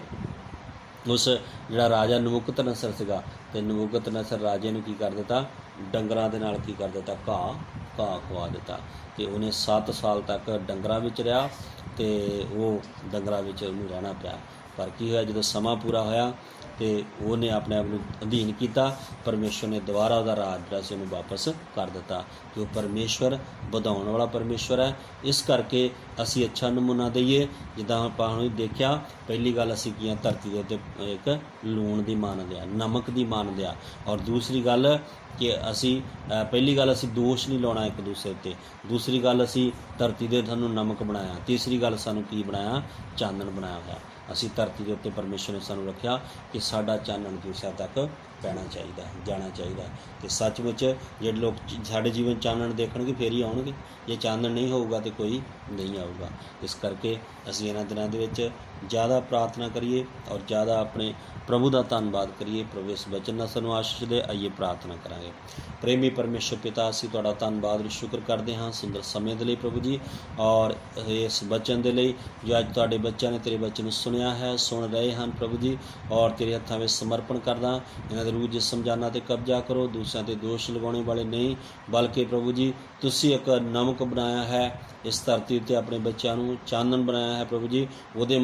ਉਸ ਜਿਹੜਾ ਰਾਜਾ ਨਬੂਕਦਨੇਸਰ ਸੀਗਾ, ਤੇ ਨਬੂਕਦਨੇਸਰ ਰਾਜੇ ਨੂੰ ਕੀ ਕਰ ਦਿੱਤਾ, ਡੰਗਰਾਂ ਦੇ ਨਾਲ ਕੀ ਕਰ ਦਿੱਤਾ, ਘਾਹ ਖਵਾ ਦਿੱਤਾ। ਤੇ ਉਹਨੇ 7 ਸਾਲ ਤੱਕ ਡੰਗਰਾਂ ਵਿੱਚ ਰਿਹਾ, ਤੇ ਉਹ ਡੰਗਰਾਂ ਵਿੱਚ ਉਹਨੂੰ ਰਹਿਣਾ ਪਿਆ। ਪਰ ਕੀ ਹੋਇਆ, ਜਦੋਂ ਸਮਾਂ ਪੂਰਾ ਹੋਇਆ ਤੇ ਉਹਨੇ ਆਪਣੇ ਆਪ ਨੂੰ ਅਧੀਨ ਕੀਤਾ, ਪਰਮੇਸ਼ਵਰ ਨੇ ਦੁਬਾਰਾ ਉਹਦਾ ਰਾਜ ਜਿਹੜਾ ਸੀ ਉਹਨੂੰ ਵਾਪਸ ਕਰ ਦਿੱਤਾ। ਕਿ ਉਹ ਪਰਮੇਸ਼ਵਰ ਵਧਾਉਣ ਵਾਲਾ ਪਰਮੇਸ਼ਵਰ ਹੈ। ਇਸ ਕਰਕੇ ਅਸੀਂ ਅੱਛਾ ਨਮੂਨਾ ਦਈਏ। ਜਿੱਦਾਂ ਆਪਾਂ ਹੁਣ ਦੇਖਿਆ, ਪਹਿਲੀ ਗੱਲ ਅਸੀਂ ਕੀ ਹਾਂ, ਧਰਤੀ ਦੇ ਉੱਤੇ ਇੱਕ ਲੂਣ ਦੀ ਮੰਨਦੇ ਹਾਂ, ਨਮਕ ਦੀ ਮੰਨਦੇ ਹਾਂ। ਔਰ ਦੂਸਰੀ ਗੱਲ ਕਿ ਅਸੀਂ ਪਹਿਲੀ ਗੱਲ ਅਸੀਂ ਦੋਸ਼ ਨਹੀਂ ਲਾਉਣਾ ਇੱਕ ਦੂਸਰੇ ਉੱਤੇ। ਦੂਸਰੀ ਗੱਲ ਅਸੀਂ ਧਰਤੀ ਦੇ ਸਾਨੂੰ ਨਮਕ ਬਣਾਇਆ। ਤੀਸਰੀ ਗੱਲ ਸਾਨੂੰ ਕੀ ਬਣਾਇਆ, ਚਾਨਣ ਬਣਾਇਆ ਹੋਇਆ। ਅਸੀਂ ਧਰਤੀ ਦੇ ਉੱਤੇ ਪਰਮੇਸ਼ਵਰ ਨੇ ਸਾਨੂੰ ਰੱਖਿਆ ਕਿ ਸਾਡਾ ਚਾਨਣ ਦੂਸਰਿਆਂ ਤੱਕ ਪੈਣਾ ਚਾਹੀਦਾ, ਜਾਣਾ ਚਾਹੀਦਾ। ਤੇ ਸੱਚਮੁੱਚ ਜਿਹੜੇ ਲੋਕ ਸਾਡੇ ਜੀਵਨ ਚਾਨਣ ਦੇਖਣਗੇ ਫੇਰ ਹੀ ਆਉਣਗੇ। ਜੇ ਚਾਨਣ ਨਹੀਂ ਹੋਊਗਾ ਤਾਂ ਕੋਈ ਨਹੀਂ ਆਊਗਾ। ਇਸ ਕਰਕੇ ਅਸੀਂ ਇਹਨਾਂ ਦਿਨਾਂ ਦੇ ਵਿੱਚ ਜ਼ਿਆਦਾ ਪ੍ਰਾਰਥਨਾ ਕਰੀਏ ਔਰ ਜ਼ਿਆਦਾ ਆਪਣੇ ਪ੍ਰਭੂ ਦਾ ਧੰਨਵਾਦ ਕਰੀਏ। ਪ੍ਰਭੂ ਇਸ ਵਚਨ ਨਾਲ ਸਾਨੂੰ ਆਸ਼ੀਸ਼ ਦੇ। ਆਈਏ ਪ੍ਰਾਰਥਨਾ ਕਰਾਂਗੇ। ਪ੍ਰੇਮੀ ਪਰਮੇਸ਼ਰ ਪਿਤਾ, ਅਸੀਂ ਤੁਹਾਡਾ ਧੰਨਵਾਦ ਔਰ ਸ਼ੁਕਰ ਕਰਦੇ ਹਾਂ ਸੁੰਦਰ ਸਮੇਂ ਦੇ ਲਈ ਪ੍ਰਭੂ ਜੀ, ਔਰ ਇਸ ਵਚਨ ਦੇ ਲਈ ਜੋ ਅੱਜ ਤੁਹਾਡੇ ਬੱਚਿਆਂ ਨੇ ਤੇਰੇ ਵਚਨ ਨੂੰ ਸੁਣਿਆ ਹੈ, ਸੁਣ ਰਹੇ ਹਨ ਪ੍ਰਭੂ ਜੀ, ਔਰ ਤੇਰੇ ਹੱਥਾਂ ਵਿੱਚ ਸਮਰਪਣ ਕਰਦਾ। ਇਹਨਾਂ ਦੇ ਰੂਹ ਜਿਸਮ ਜਾਨਾਂ 'ਤੇ ਕਬਜ਼ਾ ਕਰੋ। ਦੂਸਰਿਆਂ 'ਤੇ ਦੋਸ਼ ਲਗਾਉਣੇ ਵਾਲੇ ਨਹੀਂ, ਬਲਕਿ ਪ੍ਰਭੂ ਜੀ ਤੁਸੀਂ ਇੱਕ ਨਮਕ ਬਣਾਇਆ ਹੈ ਇਸ ਧਰਤੀ ਉੱਤੇ, ਆਪਣੇ ਬੱਚਿਆਂ ਨੂੰ ਚਾਨਣ ਬਣਾਇਆ ਹੈ ਪ੍ਰਭੂ ਜੀ। ਉਹਦੇ